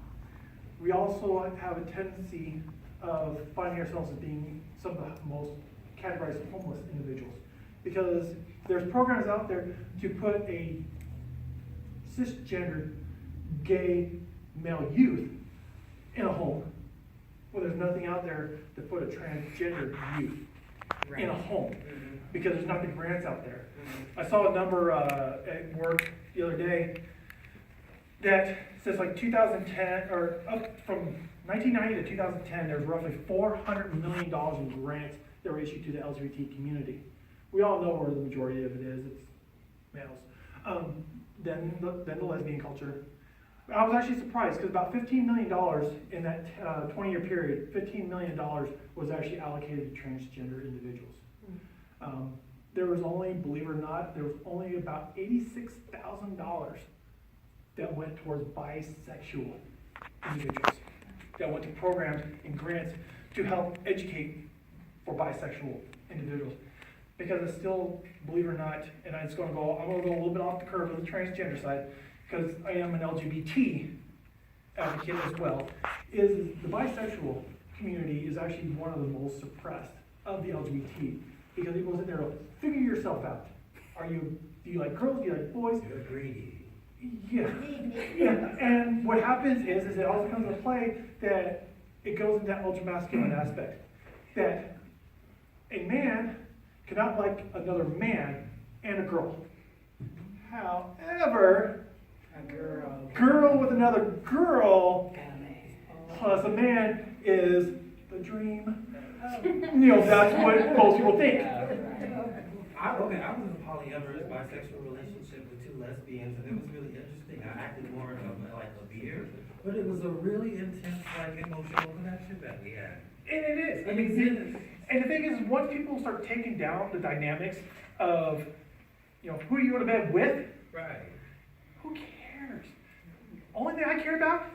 [SPEAKER 1] We also have a tendency of finding ourselves as being some of the most categorized homeless individuals. Because there's programs out there to put a cisgender gay male youth in a home, well, there's nothing out there to put a transgender youth in a home, because there's not the grants out there. I saw a number at work the other day that says like 2010, or up from 1990 to 2010, there's roughly $400 million in grants that were issued to the LGBT community. We all know where the majority of it is, it's males. Then the lesbian culture. I was actually surprised because about $15 million in that 20-year period, $15 million was actually allocated to transgender individuals. There was only, believe it or not, there was only about $86,000 that went towards bisexual individuals, that went to programs and grants to help educate for bisexual individuals. Because it's still, believe it or not, and I'm going to go a little bit off the curve of the transgender side, because I am an LGBT advocate as well, is the bisexual community is actually one of the most suppressed of the LGBT, because it goes in there to figure yourself out. Do you like girls, do you like boys?
[SPEAKER 9] You're greedy.
[SPEAKER 1] Yeah. Yeah. And what happens is it also comes into play that it goes into that ultra-masculine aspect, that a man cannot like another man and a girl. However, girl with another girl plus a man is the dream. That's what most people think.
[SPEAKER 9] I was in a polyamorous bisexual relationship with 2 lesbians, and it was really interesting. I acted more of like a beer, but it was a really intense, like, emotional connection that we had.
[SPEAKER 1] And it is. I mean, and the thing is, once people start taking down the dynamics of, who you go to bed with,
[SPEAKER 9] Right.
[SPEAKER 1] who cares? Only thing I care about,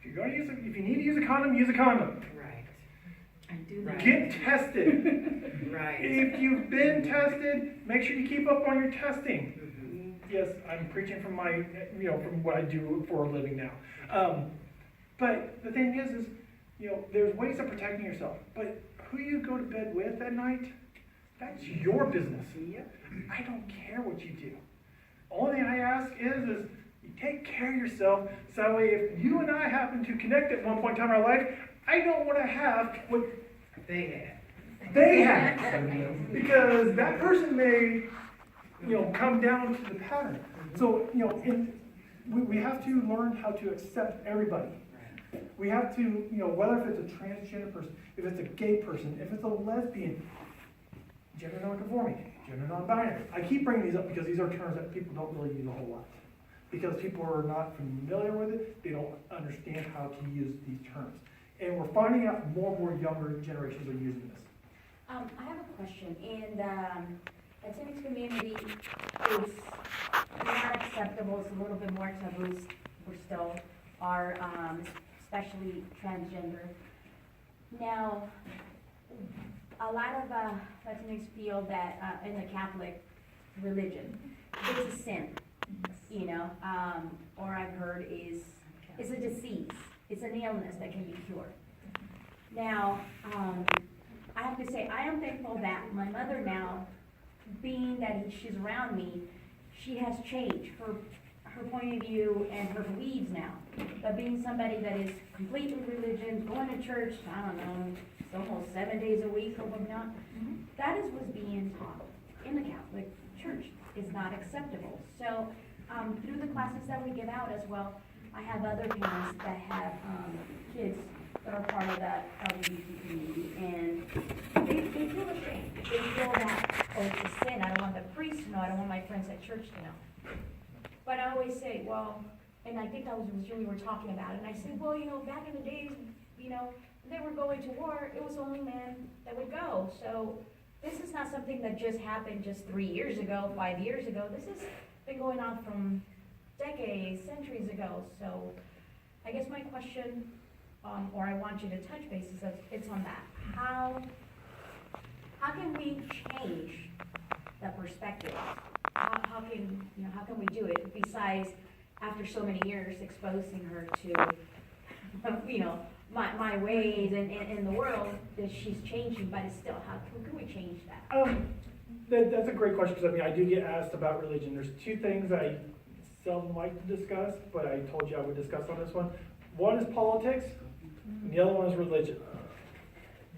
[SPEAKER 1] if you need to use a condom, use a condom.
[SPEAKER 3] Right.
[SPEAKER 8] I do
[SPEAKER 3] Right.
[SPEAKER 1] Get tested.
[SPEAKER 3] Right.
[SPEAKER 1] If you've been tested, make sure you keep up on your testing. Yes, I'm preaching from from what I do for a living now. But the thing is, there's ways of protecting yourself. But who you go to bed with at night, that's your business. I don't care what you do. Only thing I ask is you take care of yourself, so that way if you and I happen to connect at one point in time in our life, I don't want to have what
[SPEAKER 3] They
[SPEAKER 1] had. Because that person may, come down to the pattern. So, we have to learn how to accept everybody. We have to, whether if it's a transgender person, if it's a gay person, if it's a lesbian, gender non-conforming, gender non-binary. I keep bringing these up because these are terms that people don't really use a whole lot. Because people are not familiar with it, they don't understand how to use these terms. And we're finding out more and more younger generations are using this.
[SPEAKER 7] I have a question. In the Latinx community, it's not acceptable, it's a little bit more taboo, we still are, especially transgender. Now, a lot of Latinx feel that in the Catholic religion, it's a sin, or I've heard it's a disease, it's an illness that can be cured. Now, I have to say, I am thankful that my mother now, being that she's around me, she has changed her point of view and her beliefs now. But being somebody that is completely religion, going to church, I don't know, it's almost 7 days a week or whatnot, that is what's being taught in the Catholic Church. Is not acceptable. So through the classes that we give out as well, I have other parents that have kids that are part of that LGBT community, and they feel ashamed. They feel that, it's a sin. I don't want the priest to know. I don't want my friends at church to know. always say, well, and I think that was when we were talking about it, and I said, well, back in the days, they were going to war, it was only men that would go. So this is not something that just happened just 3 years ago, 5 years ago. This has been going on from decades, centuries ago. So I guess my question, or I want you to touch base, is that it's on that. How can we change that perspective? How can we do it besides after so many years exposing her to, my ways and in the world that she's changing, but it's still, how can we change that?
[SPEAKER 1] That's a great question, because I do get asked about religion. There's two things I seldom like to discuss, but I told you I would discuss on this one. One is politics, and the other one is religion.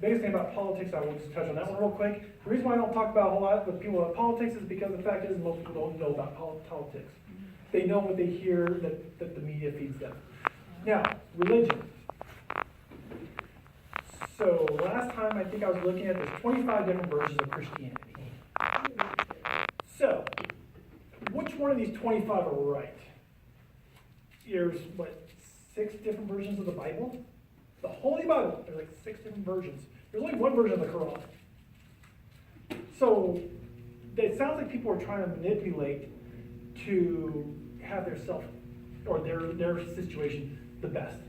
[SPEAKER 1] Biggest thing about politics, I will just touch on that one real quick. The reason why I don't talk about a whole lot with people about politics is because the fact is most people don't know about politics. They know what they hear that the media feeds them. Now, religion. So last time I think I was looking at, there's 25 different versions of Christianity. So, which one of these 25 are right? There's, 6 different versions of the Bible? The Holy Bible, there's like 6 different versions. There's only one version of the Quran. So, it sounds like people are trying to manipulate to have their self, or their situation the best.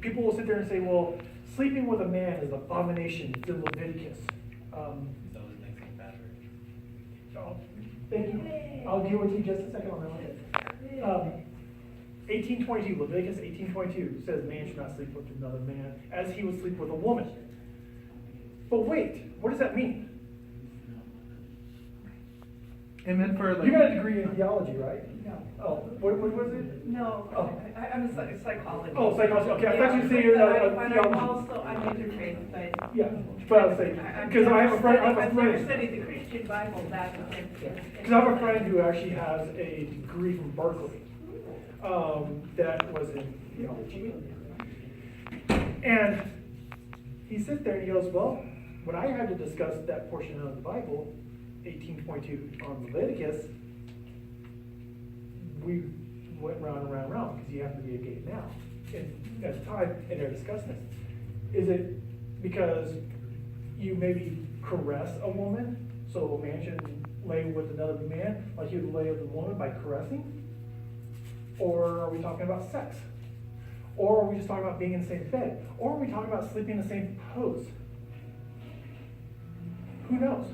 [SPEAKER 1] People will sit there and say, well, sleeping with a man is an abomination. It's in Leviticus. Thank you. I'll deal with you just a second on that one. 1822, Leviticus 18:22 says man should not sleep with another man as he would sleep with a woman. But wait, what does that mean?
[SPEAKER 10] And then for like.
[SPEAKER 1] You got a degree in theology, right?
[SPEAKER 2] No.
[SPEAKER 1] Oh, what was it?
[SPEAKER 2] No,
[SPEAKER 1] Oh.
[SPEAKER 2] I'm a psychologist.
[SPEAKER 1] Oh, psychology. Okay, I thought you said you're
[SPEAKER 2] But
[SPEAKER 1] a
[SPEAKER 2] I'm
[SPEAKER 1] theology.
[SPEAKER 2] also, I'm interfaith, but.
[SPEAKER 1] Yeah, but I was saying, because I have a friend.
[SPEAKER 2] I've never studied the Christian Bible that.
[SPEAKER 1] Because I have a friend who actually has a degree from Berkeley, that was in theology. And he sits there and he goes, well, when I had to discuss that portion of the Bible, 18:22 on Leviticus, we went round and round and round, because you have to be a gay now. And at the time, and they're discussing this. Is it because you maybe caress a woman, so a man shouldn't lay with another man like he would lay with a woman by caressing? Or are we talking about sex? Or are we just talking about being in the same bed? Or are we talking about sleeping in the same pose? Who knows?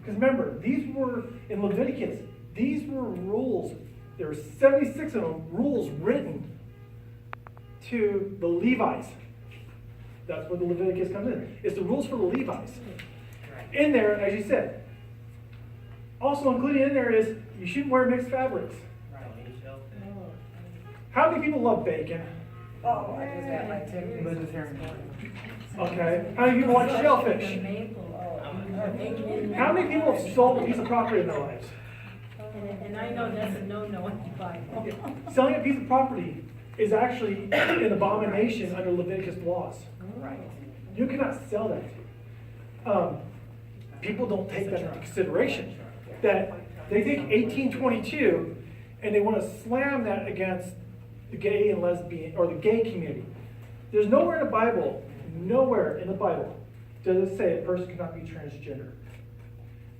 [SPEAKER 1] Because remember, these were, in Leviticus, these were rules. There were 76 of them, rules written to the Levites. That's where the Leviticus comes in. It's the rules for the Levites. In there, as you said, also included in there is you shouldn't wear mixed fabrics. How many people love bacon?
[SPEAKER 6] Oh, I just had like 10
[SPEAKER 10] Vegetarian.
[SPEAKER 1] Okay. How many people like shellfish? How many people have sold a piece of property in their lives?
[SPEAKER 3] And I know that's a no-no in the Bible.
[SPEAKER 1] Selling a piece of property is actually an abomination under Leviticus laws.
[SPEAKER 6] Right.
[SPEAKER 1] You cannot sell that. People don't take that into consideration. That they take 1822 and they want to slam that against the gay and lesbian, or the gay community. There's nowhere in the Bible, does it say a person cannot be transgender.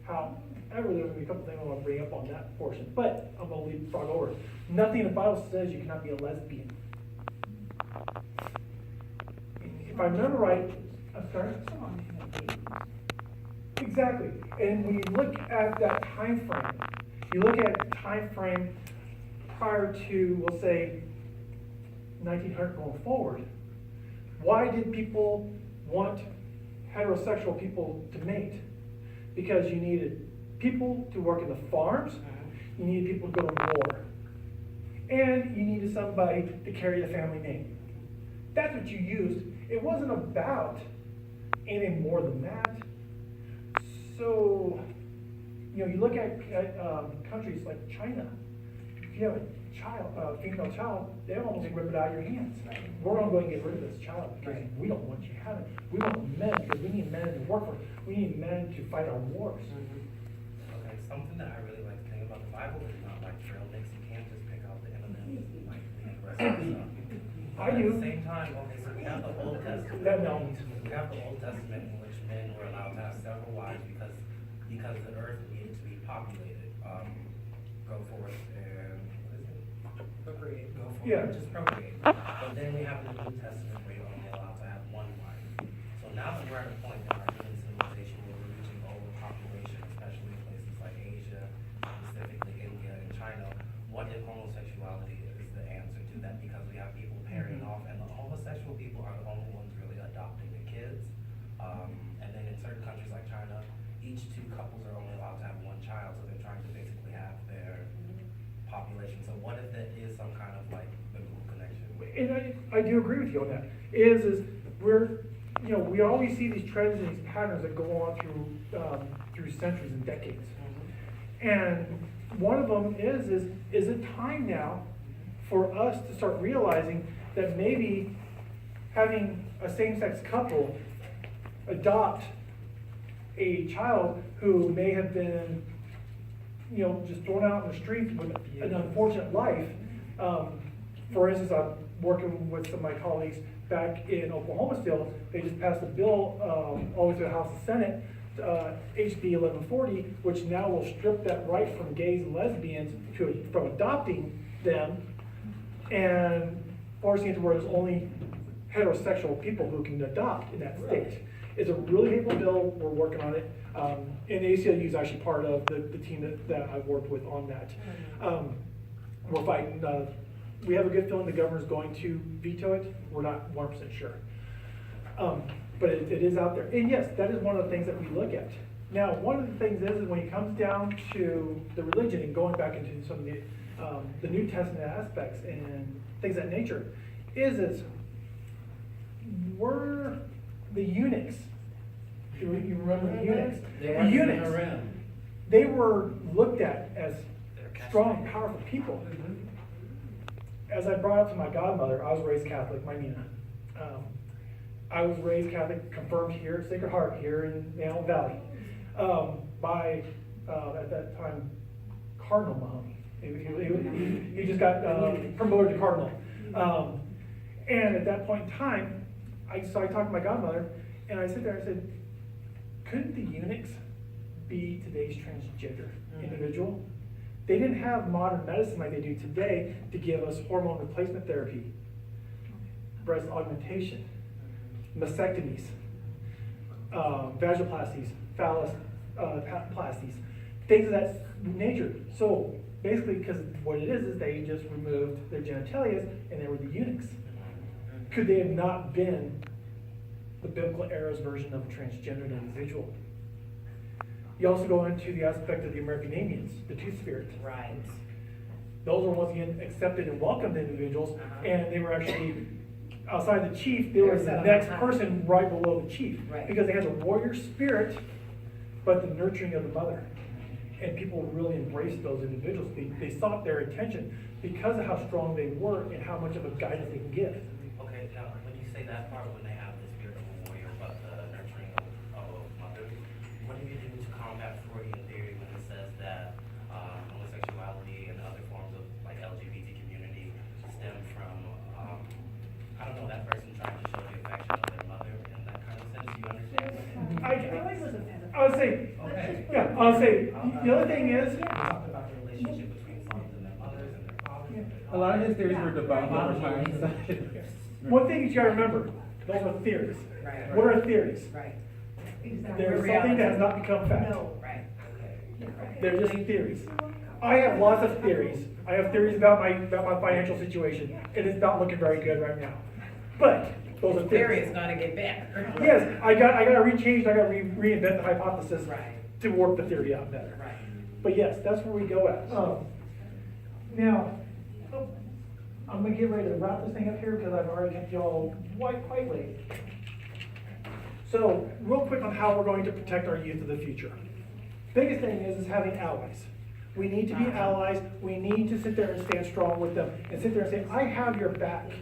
[SPEAKER 1] However, there's going to be a couple things I want to bring up on that portion, but I'm going to leave frog over. Nothing in the Bible says you cannot be a lesbian. If I remember right, I'm sorry? Exactly. And when you look at that time frame, you look at time frame prior to, we'll say, 1900 going forward, why did people want heterosexual people to mate? Because you needed people to work in the farms, you needed people to go to war, and you needed somebody to carry the family name. That's what you used. It wasn't about anything more than that. So, you look at countries like China. If you have a female child, they almost rip it out of your hands. We're going to go and get rid of this child because we don't want you having it. We want men because we need men to work for. We need men to fight our wars.
[SPEAKER 9] Okay, something that I really like to think about Bible is not like trail mix, you can't just pick out the M&Ms and like leave the rest of the stuff.
[SPEAKER 1] I
[SPEAKER 9] But
[SPEAKER 1] do.
[SPEAKER 9] At the same time, okay, so we have the Old Testament.
[SPEAKER 1] That no.
[SPEAKER 9] We have the Old Testament in which men were allowed to have several wives because the earth needed to be populated. Go forth and, what is it? Procreate. Go forth
[SPEAKER 1] Yeah.
[SPEAKER 9] and just procreate. But then we have the New Testament where you're only allowed to have one wife. So now that we're at a point in our human civilization where we're reaching overpopulation, especially in places like Asia, specifically India and China, what if homosexuality is the answer to that? Because we have people pairing off, and the homosexual people are the only ones really adopting the kids. And then in certain countries like China, each two couples are only allowed to have one child, so they're trying to basically have their population. So what if that is some kind of like biblical connection?
[SPEAKER 1] And I do agree with you on that. Is we're, you know, we always see these trends and these patterns that go on through centuries and decades. And one of them is it time now for us to start realizing that maybe having a same-sex couple adopt a child who may have been, you know, just thrown out in the streets with an unfortunate life. For instance, I'm working with some of my colleagues back in Oklahoma still. They just passed a bill all the way through the House and Senate, HB 1140, which now will strip that right from gays and lesbians from adopting them and forcing it to where there's only heterosexual people who can adopt in that state. It's a really hateful bill. We're working on it. And the ACLU is actually part of the team that I've worked with on that. We're fighting. We have a good feeling the governor's going to veto it. We're not 100% sure. But it is out there. And yes, that is one of the things that we look at. Now, one of the things is when it comes down to the religion and going back into some of the New Testament aspects and things of that nature, is were the eunuchs, you remember the eunuchs? The eunuchs, they were looked at as strong, powerful people. As I brought up to my godmother, I was raised Catholic, my Nina. I was raised Catholic, confirmed here at Sacred Heart here in the Antelope Valley by, at that time, Cardinal Mahoney. He just got promoted to Cardinal. And at that point in time, I talked to my godmother, and I sit there and I said, couldn't the eunuchs be today's transgender individual? They didn't have modern medicine like they do today to give us hormone replacement therapy, breast augmentation, mastectomies, vaginoplasties, phalloplasties, things of that nature. So basically, because what it is they just removed their genitalia and they were the eunuchs. Could they have not been the biblical era's version of a transgender individual? You also go into the aspect of the American Indians, the Two-Spirit.
[SPEAKER 6] Right.
[SPEAKER 1] Those were once again accepted and welcomed individuals, and they were actually outside the chief. They were the next person right below the chief, because they had the warrior spirit, but the nurturing of the mother. And people really embraced those individuals. They sought their attention because of how strong they were and how much of a guidance they can give.
[SPEAKER 9] Okay, now when you say that part, when they have the spirit of a warrior, but the nurturing of mothers, what do you do to combat Freudian theory when it says that homosexuality and other forms of like LGBT community stem from, I don't know, that person trying to show the affection of their mother in that kind of sense? Do you understand?
[SPEAKER 1] I would say,
[SPEAKER 9] Okay.
[SPEAKER 1] yeah, I would say, the other thing is,
[SPEAKER 9] Talk about the relationship between sons and their mothers and their fathers.
[SPEAKER 10] A lot of his theories were debunked over time.
[SPEAKER 1] one thing you gotta remember, those are theories.
[SPEAKER 6] Right.
[SPEAKER 1] What are theories?
[SPEAKER 6] Right.
[SPEAKER 1] They're something that has not become fact.
[SPEAKER 6] Right.
[SPEAKER 1] They're just theories. I have lots of theories. I have theories about my financial situation, and it's not looking very good right now. But those are theories.
[SPEAKER 6] It's gonna get better.
[SPEAKER 1] Yes, I gotta rechange. I gotta reinvent the hypothesis
[SPEAKER 6] Right.
[SPEAKER 1] to work the theory out better.
[SPEAKER 6] Right.
[SPEAKER 1] But yes, that's where we go at. Now, I'm gonna get ready to wrap this thing up here because I've already kept y'all quite late. So, real quick on how we're going to protect our youth of the future. Biggest thing is having allies. We need to be allies. We need to sit there and stand strong with them and sit there and say, I have your back.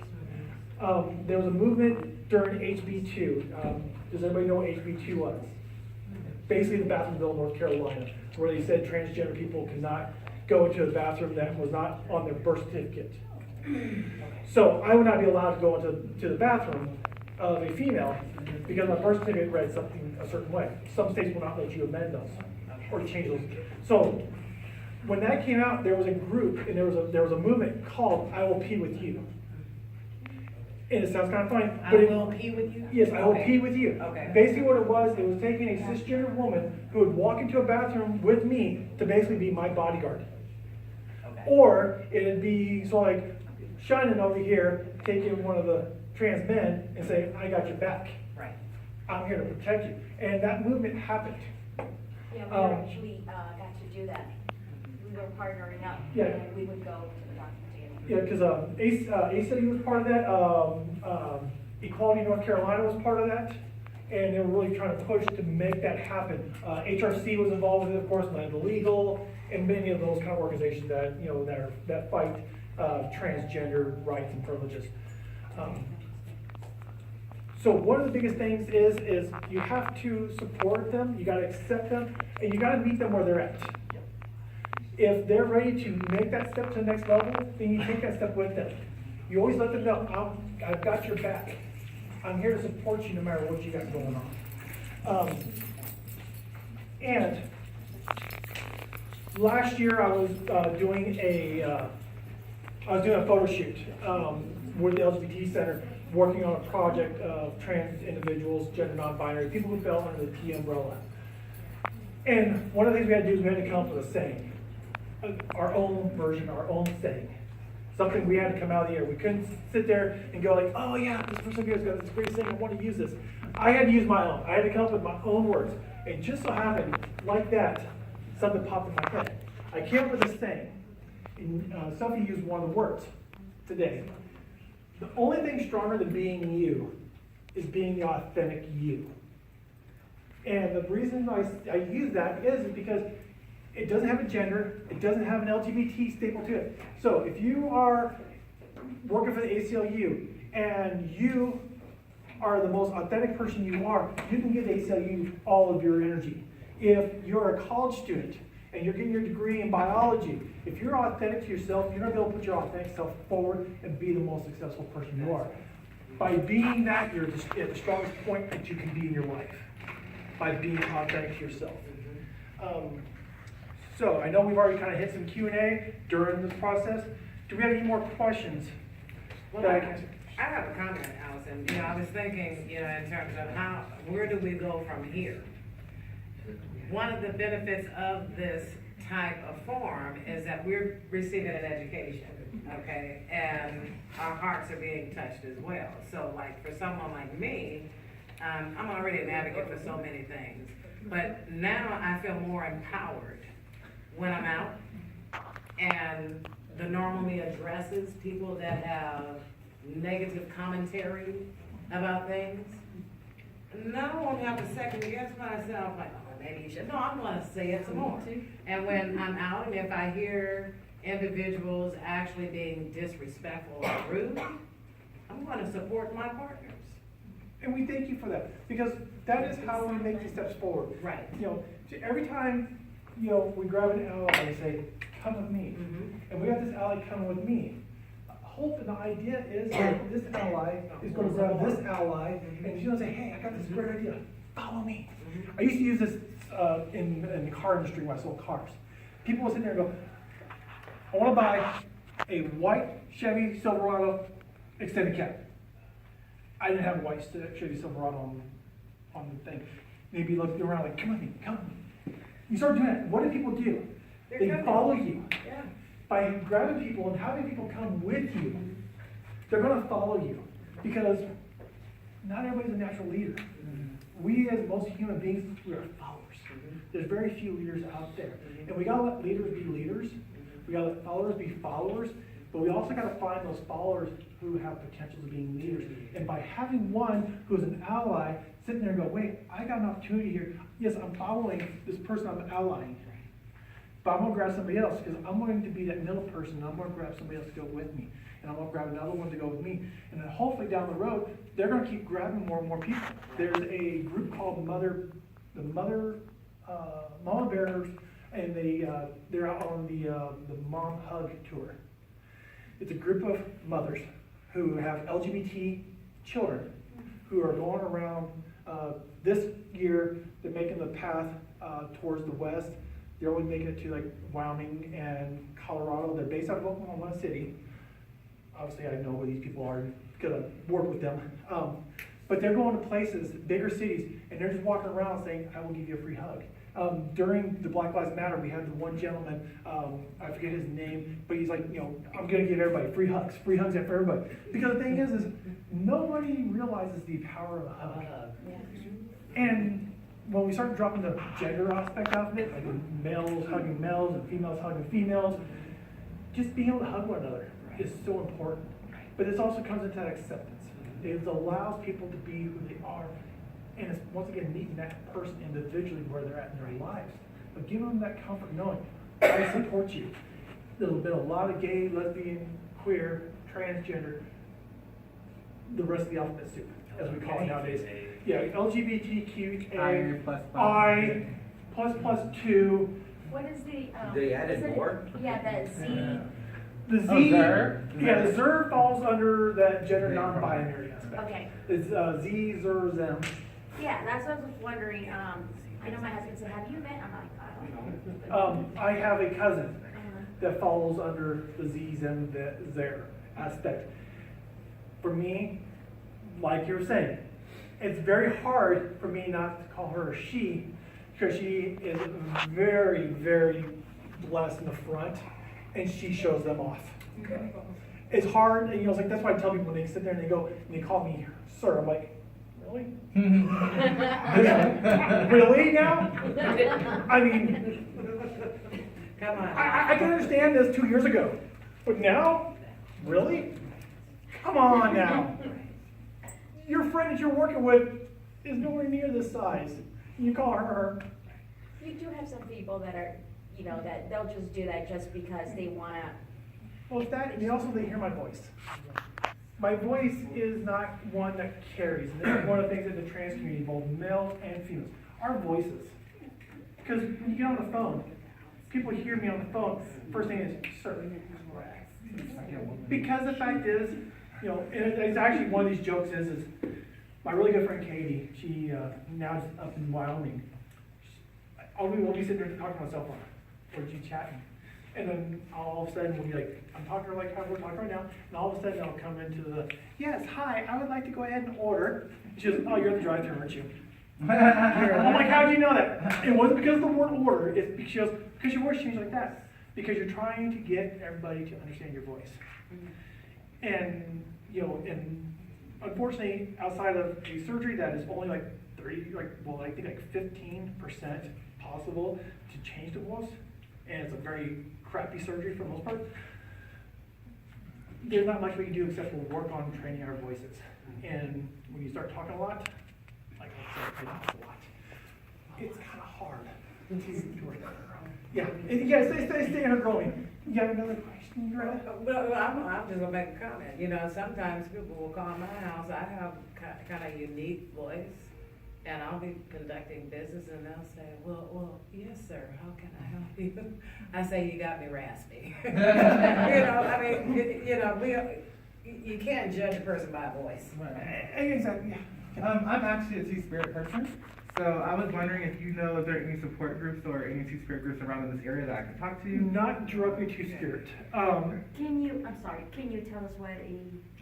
[SPEAKER 1] There was a movement during HB2. Does everybody know what HB2 was? Basically the bathroom bill in North Carolina, where they said transgender people cannot go into a bathroom that was not on their birth certificate. So I would not be allowed to go into the bathroom of a female because my birth certificate read something a certain way. Some states will not let you amend those or change those. So when that came out, there was a group and there was a movement called "I Will Pee With You." And it sounds kind of funny, but
[SPEAKER 11] I will pee with you?
[SPEAKER 1] yes, I will
[SPEAKER 11] Okay.
[SPEAKER 1] pee with you.
[SPEAKER 11] Okay.
[SPEAKER 1] Basically what it was taking a cisgender woman who would walk into a bathroom with me to basically be my bodyguard.
[SPEAKER 11] Okay.
[SPEAKER 1] Or it'd be sort of like Shannon over here taking one of the trans men and saying, I got your back.
[SPEAKER 11] Right.
[SPEAKER 1] I'm here to protect you. And that movement happened.
[SPEAKER 7] Yeah, we actually, got to do that. We were partnering up,
[SPEAKER 1] Yeah.
[SPEAKER 7] and we would go to the document together.
[SPEAKER 1] Yeah, because ACLU was part of that, Equality North Carolina was part of that, and they were really trying to push to make that happen. HRC was involved with it, of course, Land Legal, and many of those kind of organizations that, that fight transgender rights and privileges. So one of the biggest things is you have to support them, you gotta accept them, and you gotta meet them where they're at. If they're ready to make that step to the next level, then you take that step with them. You always let them know, I've got your back. I'm here to support you no matter what you got going on. And last year I was doing a photo shoot with the LGBT Center, working on a project of trans individuals, gender non-binary, people who fell under the T umbrella. And one of the things we had to do is we had to come up with a saying, our own version, our own saying. Something we had to come out of the air. We couldn't sit there and go like, oh yeah, this person here's got this great saying, I want to use this. I had to use my own. I had to come up with my own words. And just so happened, like that, something popped in my head. I came up with a saying. And Sophie used one of the words today. The only thing stronger than being you is being the authentic you. And the reason I use that is because it doesn't have a gender, it doesn't have an LGBT staple to it. So if you are working for the ACLU and you are the most authentic person you are, you can give the ACLU all of your energy. If you're a college student and you're getting your degree in biology, if you're authentic to yourself, you're going to be able to put your authentic self forward and be the most successful person you are. By being that, you're at the strongest point that you can be in your life. By being authentic to yourself. So I know we've already kind of hit some Q&A during this process. Do we have any more questions?
[SPEAKER 11] Well,
[SPEAKER 1] that I
[SPEAKER 11] I
[SPEAKER 1] can-
[SPEAKER 11] have a comment, Allison. I was thinking, in terms of where do we go from here? One of the benefits of this type of forum is that we're receiving an education, okay? And our hearts are being touched as well. So like for someone like me, I'm already an advocate for so many things, but now I feel more empowered when I'm out, and the normal me addresses people that have negative commentary about things. Now I won't have to second guess myself, like, oh, maybe you should. No, I'm gonna say it some more. And when I'm out, and if I hear individuals actually being disrespectful or rude, I'm gonna support my partners.
[SPEAKER 1] And we thank you for that, because that is how we make these steps forward.
[SPEAKER 11] Right.
[SPEAKER 1] Every time, we grab an ally and say, come with me. And we got this ally coming with me. Hope and the idea is that this ally is going to grab this ally and he's going to say, hey, I got this great idea. Follow me. I used to use this in the car industry when I sold cars. People would sit there and go, I want to buy a white Chevy Silverado extended cab. I didn't have a white Chevy Silverado on the thing. Maybe look around like, come with me, come with me. You start doing that. What do people do? They follow you.
[SPEAKER 11] Yeah.
[SPEAKER 1] By grabbing people and having people come with you, they're going to follow you. Because not everybody's a natural leader. We as most human beings, we are followers. There's very few leaders out there. And we got to let leaders be leaders. We got to let followers be followers. But we also got to find those followers who have potential of being leaders. And by having one who's an ally, sitting there and go, wait, I got an opportunity here. Yes, I'm following this person I'm allying. But I'm going to grab somebody else because I'm going to be that middle person. And I'm going to grab somebody else to go with me. And I'm going to grab another one to go with me. And then hopefully down the road, they're going to keep grabbing more and more people. There's a group called Mama Bears and they're out on the Mom Hug Tour. It's a group of mothers who have LGBT children who are going around. This year, they're making the path towards the west. They're only making it to like Wyoming and Colorado. They're based out of Oklahoma City. Obviously, I know where these people are because I work with them. But they're going to places, bigger cities, and they're just walking around saying, "I will give you a free hug." During the Black Lives Matter, we had the one gentleman, I forget his name, but he's like, I'm gonna give everybody free hugs for everybody. Because the thing is nobody realizes the power of a hug. And when we start dropping the gender aspect out of it, like males hugging males and females hugging females, just being able to hug one another is so important. But this also comes into that acceptance. It allows people to be who they are. And it's, once again, meeting that person individually where they're at in their lives. But giving them that comfort knowing, I support you. There's been a lot of gay, lesbian, queer, transgender, the rest of the alphabet soup, as we call it nowadays. Yeah, LGBTQA, I++2.
[SPEAKER 7] What is the,
[SPEAKER 5] They added
[SPEAKER 7] is it-
[SPEAKER 5] more?
[SPEAKER 7] Yeah, that Z,
[SPEAKER 1] The Z,
[SPEAKER 10] Zer?
[SPEAKER 1] yeah, the Zer falls under that gender non-binary aspect.
[SPEAKER 7] okay.
[SPEAKER 1] It's Z, Zer, Zem.
[SPEAKER 7] Yeah, that's what I was wondering, I know my husband said, have you met? I'm like, I don't know.
[SPEAKER 1] I have a cousin
[SPEAKER 7] Uh-huh.
[SPEAKER 1] that falls under the Z's and the Zer aspect. For me, like you're saying, it's very hard for me not to call her a she, because she is very, very blessed in the front, and she shows them off. It's hard, and it's like, that's why I tell people when they sit there and they go, and they call me sir, I'm like, really? Really now? I mean,
[SPEAKER 11] Come on.
[SPEAKER 1] I can understand this 2 years ago, but now, really? Come on now. Your friend that you're working with is nowhere near this size. You call her.
[SPEAKER 7] You do have some people that are, that they'll just do that just because they wanna,
[SPEAKER 1] Well, it's that, and also they hear my voice. My voice is not one that carries. And this is one of the things in the trans community, both males and females. Our voices. Because when you get on the phone, people hear me on the phone, first thing is, sir. Because the fact is, and it's actually one of these jokes is my really good friend Katie, she now is up in Wyoming. We'll be sitting there talking on my cell phone, or she chatting. And then all of a sudden we'll be like, I'm talking to her like how we're talking right now, and all of a sudden I'll come into the, yes, hi, I would like to go ahead and order. She goes, oh, you're the drive-thru, aren't you? I'm like, how'd you know that? It wasn't because of the word order, it's because your voice changed like that. Because you're trying to get everybody to understand your voice. And, and unfortunately, outside of the surgery that is only like 15% possible to change the voice, and it's a very crappy surgery for the most part, there's not much we can do except for work on training our voices. And when you start talking a lot, like I talk a lot, it's kind of hard to work that around. Yeah, stay intergrowing. You have another question, Greta?
[SPEAKER 11] Well, I'm just gonna make a comment, sometimes people will call my house, I have kind of unique voice, and I'll be conducting business, and they'll say, well, yes, sir, how can I help you? I say, you got me raspy. You can't judge a person by voice.
[SPEAKER 1] Exactly, yeah.
[SPEAKER 10] I'm actually a Two-Spirit person, so I was wondering if you know if there are any support groups or any Two-Spirit groups around in this area that I can talk to.
[SPEAKER 1] Not directly Two-Spirit.
[SPEAKER 7] can you tell us what
[SPEAKER 10] A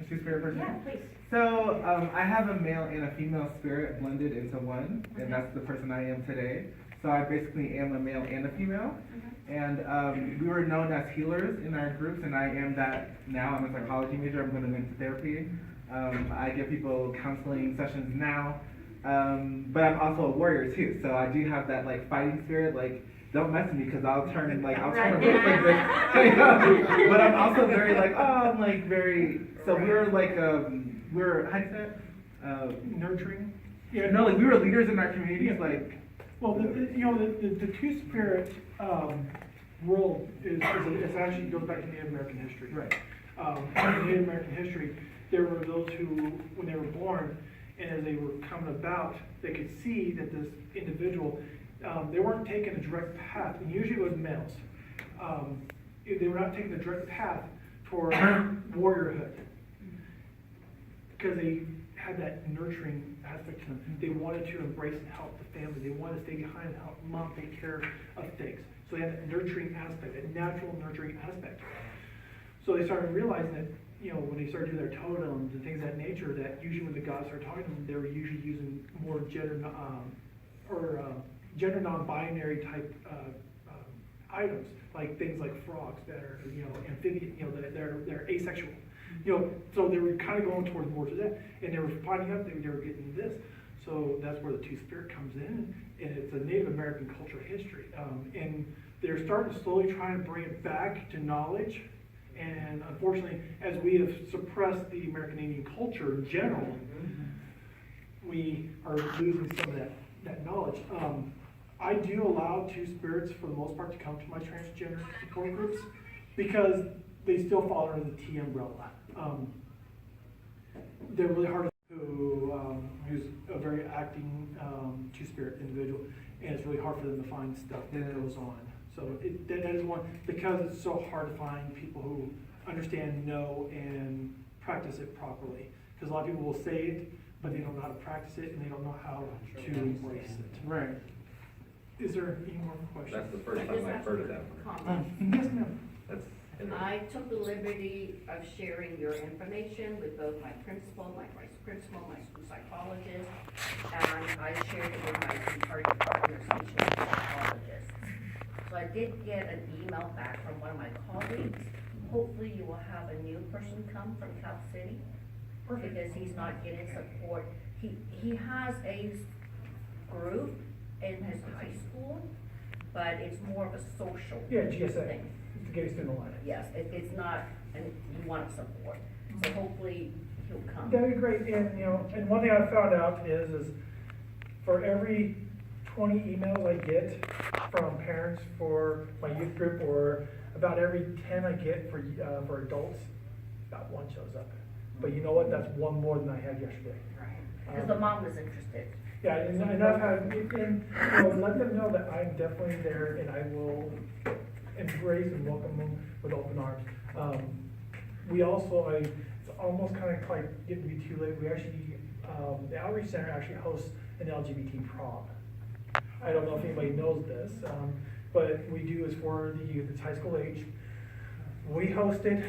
[SPEAKER 10] Two-Spirit person?
[SPEAKER 7] yeah, please.
[SPEAKER 10] So I have a male and a female spirit blended into one, and that's the person I am today. So I basically am a male and a female. And we were known as healers in our groups, and I am that now. I'm a psychology major. I'm going into therapy. I give people counseling sessions now, but I'm also a warrior too. So I do have that fighting spirit. Don't mess with me because I'll turn a wrist like this. But I'm also very very. So we're we're how do you say it?
[SPEAKER 1] Nurturing.
[SPEAKER 10] Yeah, no, we were leaders in our communities.
[SPEAKER 1] Well, the Two-Spirit world is actually goes back to Native American history.
[SPEAKER 10] Right.
[SPEAKER 1] In Native American history, there were those who, when they were born, and as they were coming about, they could see that this individual they weren't taking a direct path, and usually it was males. They were not taking the direct path toward warriorhood. Because they had that nurturing aspect to them. They wanted to embrace and help the family. They wanted to stay behind and help mom take care of things. So they had that nurturing aspect, that natural nurturing aspect. So they started realizing that, you know, when they started doing their totems and things of that nature, that usually when the gods started talking to them, they were usually using more gender non-binary type items, like things like frogs that are, you know, amphibian, you know, they're asexual. You know, so they were kind of going towards more to that, and they were finding out that they were getting this. So that's where the Two-Spirit comes in, and it's a Native American cultural history. And they're starting to slowly try and bring it back to knowledge. And unfortunately, as we have suppressed the American Indian culture in general, we are losing some of that knowledge. I do allow Two-Spirits for the most part to come to my transgender support groups because they still fall under the T umbrella. They're really hard who's a very acting Two-Spirit individual, and it's really hard for them to find stuff that goes on. So that is one, because it's so hard to find people who understand, know, and practice it properly. Because a lot of people will say it, but they don't know how to practice it, and they don't know how to embrace it.
[SPEAKER 10] Right.
[SPEAKER 1] Is there any more questions?
[SPEAKER 5] That's the first time I've heard of that.
[SPEAKER 1] Yes, ma'am.
[SPEAKER 5] That's
[SPEAKER 12] I took the liberty of sharing your information with both my principal, my vice principal, my school psychologist, and I shared it with my two target partners, teaching psychologists. So I did get an email back from one of my colleagues. Hopefully you will have a new person come from Cal City, because he's not getting support. He has a group in his high school, but it's more of a social
[SPEAKER 1] GSA.
[SPEAKER 12] thing.
[SPEAKER 1] It's the Gay Student Alliance.
[SPEAKER 12] Yes, it's not, and you want support, so hopefully he'll come.
[SPEAKER 1] That'd be great, and, you know, and one thing I found out is for every 20 emails I get from parents for my youth group, or about every 10 I get for adults, about one shows up. But you know what, that's one more than I had yesterday.
[SPEAKER 12] Right, because the mom was interested.
[SPEAKER 1] Yeah, and I've had, and, you know, let them know that I'm definitely there, and I will embrace and welcome them with open arms. We also, it's almost kind of like getting to be too late, we actually, the Outreach Center actually hosts an LGBT prom. I don't know if anybody knows this, but we do is for the youth, it's high school age. We hosted,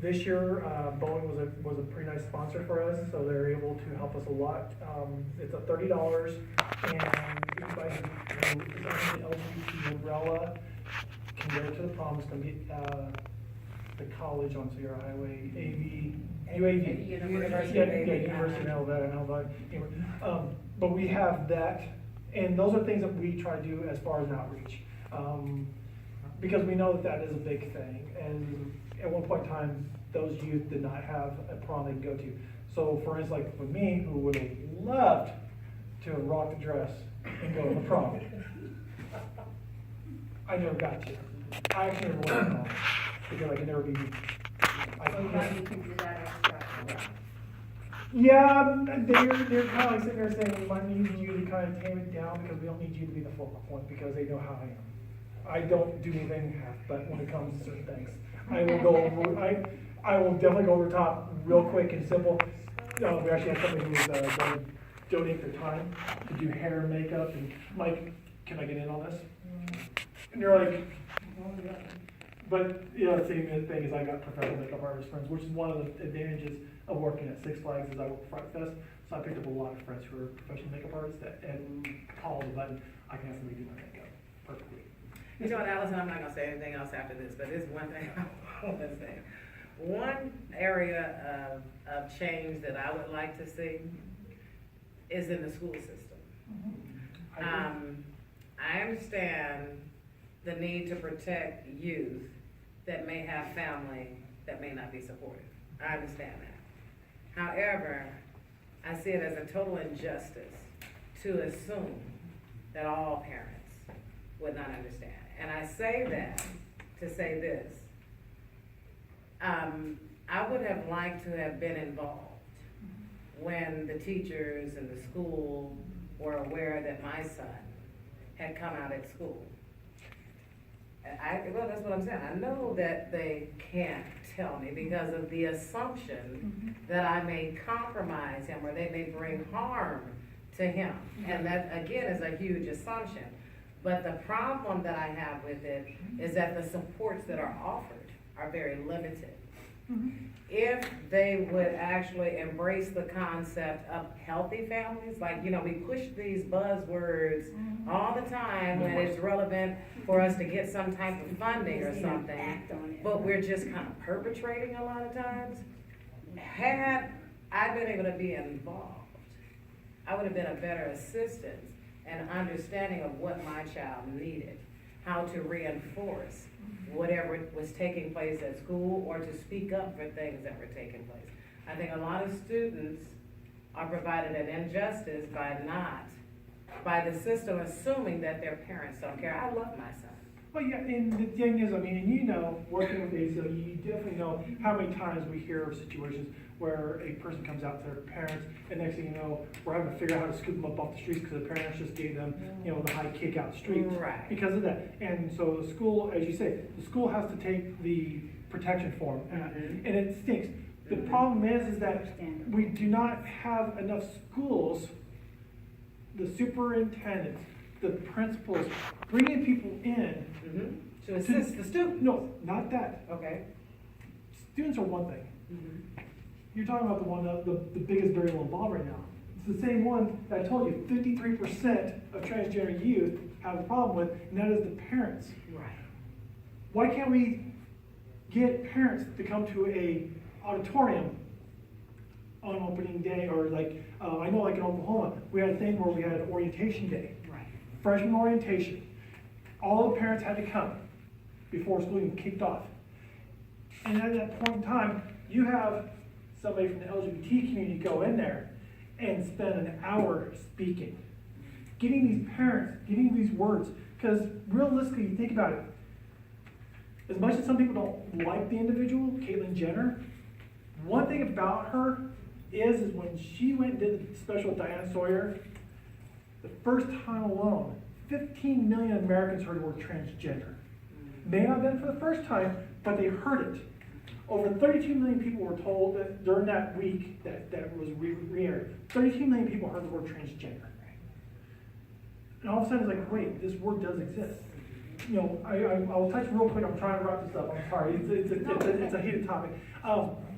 [SPEAKER 1] this year, Boeing was a pretty nice sponsor for us, so they're able to help us a lot. It's at $30, and anybody who is under the LGBT umbrella can go to the prom. It's going to be the college on Sierra Highway, UAV.
[SPEAKER 12] University of
[SPEAKER 1] University of Nevada. Anyway, but we have that, and those are things that we try to do as far as an outreach, because we know that is a big thing. And at one point in time, those youth did not have a prom they could go to. So for instance, like for me, who would have loved to rock the dress and go to the prom, I never got to. I actually never went to prom because I could never be.
[SPEAKER 12] You can do that extra.
[SPEAKER 1] Yeah, they're kind of like sitting there saying, we might need you to kind of tame it down because we don't need you to be the focal point because they know how I am. I don't do anything half, but when it comes to certain things, I will go over, I will definitely go over the top real quick and simple. We actually have somebody who's going to donate their time to do hair and makeup, and Mike, can I get in on this? And they're like, oh, yeah. But, you know, the same thing is I got professional makeup artist friends, which is one of the advantages of working at Six Flags is I work Fright Fest, so I picked up a lot of friends who are professional makeup artists that, and call the button, I can have somebody do my makeup perfectly.
[SPEAKER 11] You know what, Allison, I'm not gonna say anything else after this, but there's one thing I want to say. One area of change that I would like to see is in the school system. I understand the need to protect youth that may have family that may not be supportive. I understand that. However, I see it as a total injustice to assume that all parents would not understand. And I say that to say this. I would have liked to have been involved when the teachers and the school were aware that my son had come out at school. Well, that's what I'm saying. I know that they can't tell me because of the assumption that I may compromise him or they may bring harm to him. And that, again, is a huge assumption. But the problem that I have with it is that the supports that are offered are very limited. If they would actually embrace the concept of healthy families, like, you know, we push these buzzwords all the time when it's relevant for us to get some type of funding or something, but we're just kind of perpetrating a lot of times. Had I been able to be involved, I would have been a better assistant and understanding of what my child needed, how to reinforce whatever was taking place at school or to speak up for things that were taking place. I think a lot of students are provided an injustice by the system assuming that their parents don't care. I love my son.
[SPEAKER 1] Well, yeah, and the thing is, I mean, and you know, working with ACLU, you definitely know how many times we hear of situations where a person comes out to their parents, and next thing you know, we're having to figure out how to scoop them up off the streets because the parents just gave them, you know, the high kick out the streets.
[SPEAKER 11] Right.
[SPEAKER 1] Because of that. And so the school, as you say, the school has to take the protection form, and it stinks. The problem is that we do not have enough schools, the superintendents, the principals, bringing people in.
[SPEAKER 11] To assist the student?
[SPEAKER 1] No, not that.
[SPEAKER 11] Okay.
[SPEAKER 1] Students are one thing. You're talking about the one, the biggest variable involved right now. It's the same one that I told you, 53% of transgender youth have a problem with, and that is the parents.
[SPEAKER 11] Right.
[SPEAKER 1] Why can't we get parents to come to a auditorium on opening day, or like, I know like in Oklahoma, we had a thing where we had orientation day.
[SPEAKER 11] Right.
[SPEAKER 1] Freshman orientation. All the parents had to come before school even kicked off. And at that point in time, you have somebody from the LGBT community go in there and spend an hour speaking, getting these parents, getting these words, because realistically, you think about it, as much as some people don't like the individual, Caitlyn Jenner, one thing about her is when she went and did the special with Diana Sawyer, the first time alone, 15 million Americans heard the word transgender. May not have been for the first time, but they heard it. Over 32 million people were told that during that week that was re-aired, 32 million people heard the word transgender. And all of a sudden it's like, wait, this word does exist. You know, I'll touch real quick, I'm trying to wrap this up, I'm sorry, it's a heated topic.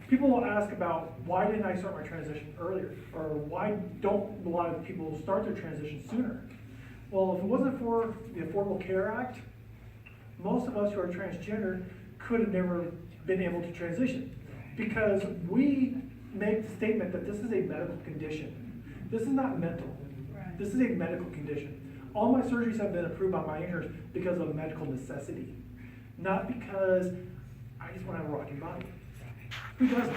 [SPEAKER 1] People will ask about why didn't I start my transition earlier? Or why don't a lot of people start their transition sooner? Well, if it wasn't for the Affordable Care Act, most of us who are transgender could have never been able to transition. Because we make the statement that this is a medical condition. This is not mental. This is a medical condition. All my surgeries have been approved by my insurance because of medical necessity. Not because I just want to have a rocking body. Who doesn't?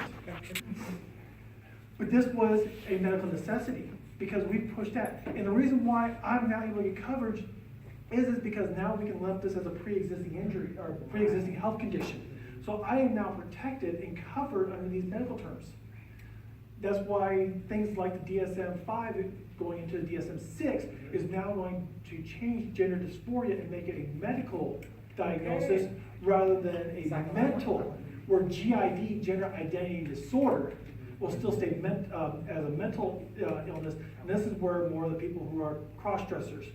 [SPEAKER 1] But this was a medical necessity because we pushed that. And the reason why I'm not able to get coverage is because now we can lump this as a pre-existing injury or pre-existing health condition. So I am now protected and covered under these medical terms. That's why things like the DSM-5 going into the DSM-6 is now going to change gender dysphoria and make it a medical diagnosis rather than a mental, where GID, gender identity disorder, will still stay as a mental illness. And this is where more of the people who are cross-dressers,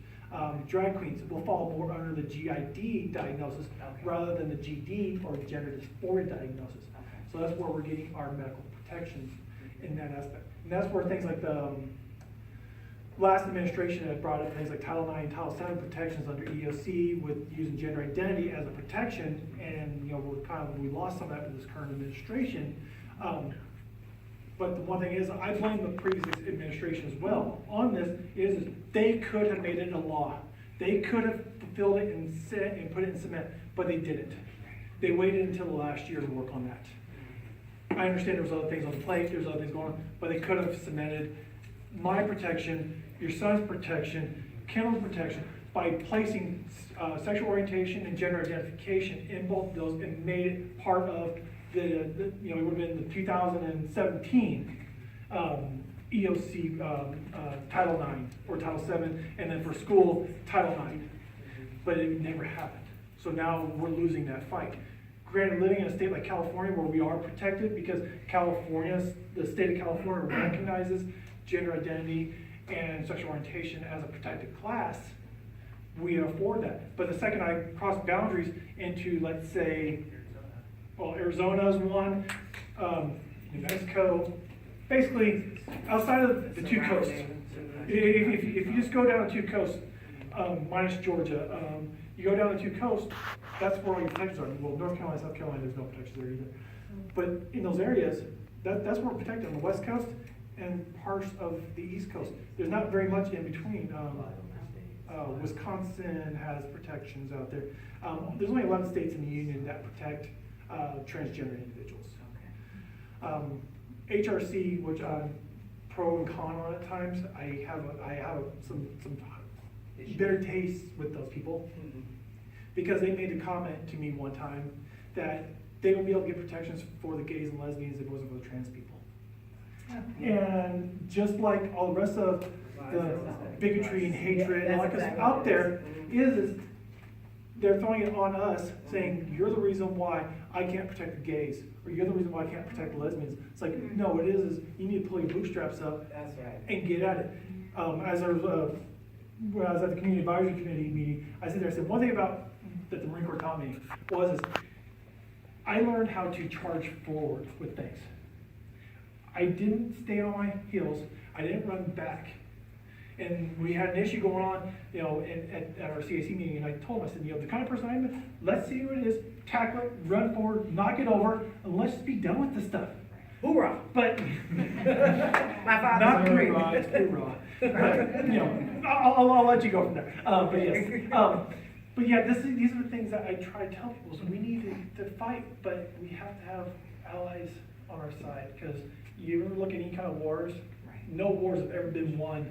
[SPEAKER 1] drag queens, will fall more under the GID diagnosis rather than the GD or gender dysphoria diagnosis. So that's where we're getting our medical protections in that aspect. And that's where things like the last administration had brought up things like Title IX and Title VII protections under EOC with using gender identity as a protection, and you know we lost some of that in this current administration. But the one thing is, I blame the previous administration as well on this. Is they could have made it a law. They could have fulfilled it and put it in cement, but they didn't. They waited until the last year to work on that. I understand there was other things on the plate, there's other things going on, but they could have cemented my protection, your son's protection, Kendall's protection, by placing sexual orientation and gender identification in both of those and made it part of the it would have been the 2017 EOC, Title IX or Title VII, and then for school, Title IX. But it never happened. So now we're losing that fight. Granted, living in a state like California where we are protected because the state of California recognizes gender identity and sexual orientation as a protected class, we afford that. But the second I cross boundaries into, let's say, well, Arizona's one, New Mexico, basically outside of the two coasts. If you just go down the two coasts, minus Georgia, you go down the two coasts, that's where all your protections are. Well, North Carolina, South Carolina, there's no protections there either. But in those areas, that's where we're protected on the West Coast and parts of the East Coast. There's not very much in between. Wisconsin has protections out there. There's only 11 states in the union that protect transgender individuals. HRC, which I'm pro and con on at times, I have some bitter tastes with those people because they made a comment to me one time that they would be able to get protections for the gays and lesbians if it wasn't for the trans people. And just like all the rest of the bigotry and hatred and all that stuff out there is they're throwing it on us, saying, you're the reason why I can't protect the gays, or you're the reason why I can't protect the lesbians. It's like, no, what it is you need to pull your bootstraps up and get at it. As I was, when I was at the Community Advisory Committee meeting, I said, one thing about that the Marine Corps taught me was I learned how to charge forward with things. I didn't stay on my heels. I didn't run back. And we had an issue going on, at our CAC meeting, and I told him, I said, the kind of person I am, let's see what it is, tackle it, run forward, knock it over, and let's just be done with this stuff.
[SPEAKER 11] Hoorah!
[SPEAKER 1] But
[SPEAKER 11] My father's
[SPEAKER 1] not
[SPEAKER 11] Marine.
[SPEAKER 1] hoorah, it's hoorah. But, I'll let you go from there. But yes. But yeah, these are the things that I try to tell people. So we need to fight, but we have to have allies on our side. Because you ever look at any kind of wars, no wars have ever been won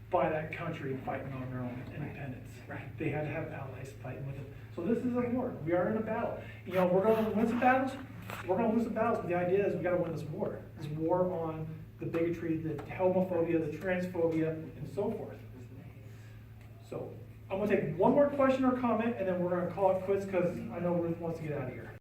[SPEAKER 1] by that country fighting on their own independence.
[SPEAKER 11] Right.
[SPEAKER 1] They had to have allies fighting with them. So this is a war. We are in a battle. We're going to win some battles. We're going to lose some battles. But the idea is we got to win this war. This war on the bigotry, the homophobia, the transphobia, and so forth. So I'm going to take one more question or comment, and then we're going to call it quits because I know Ruth wants to get out of here.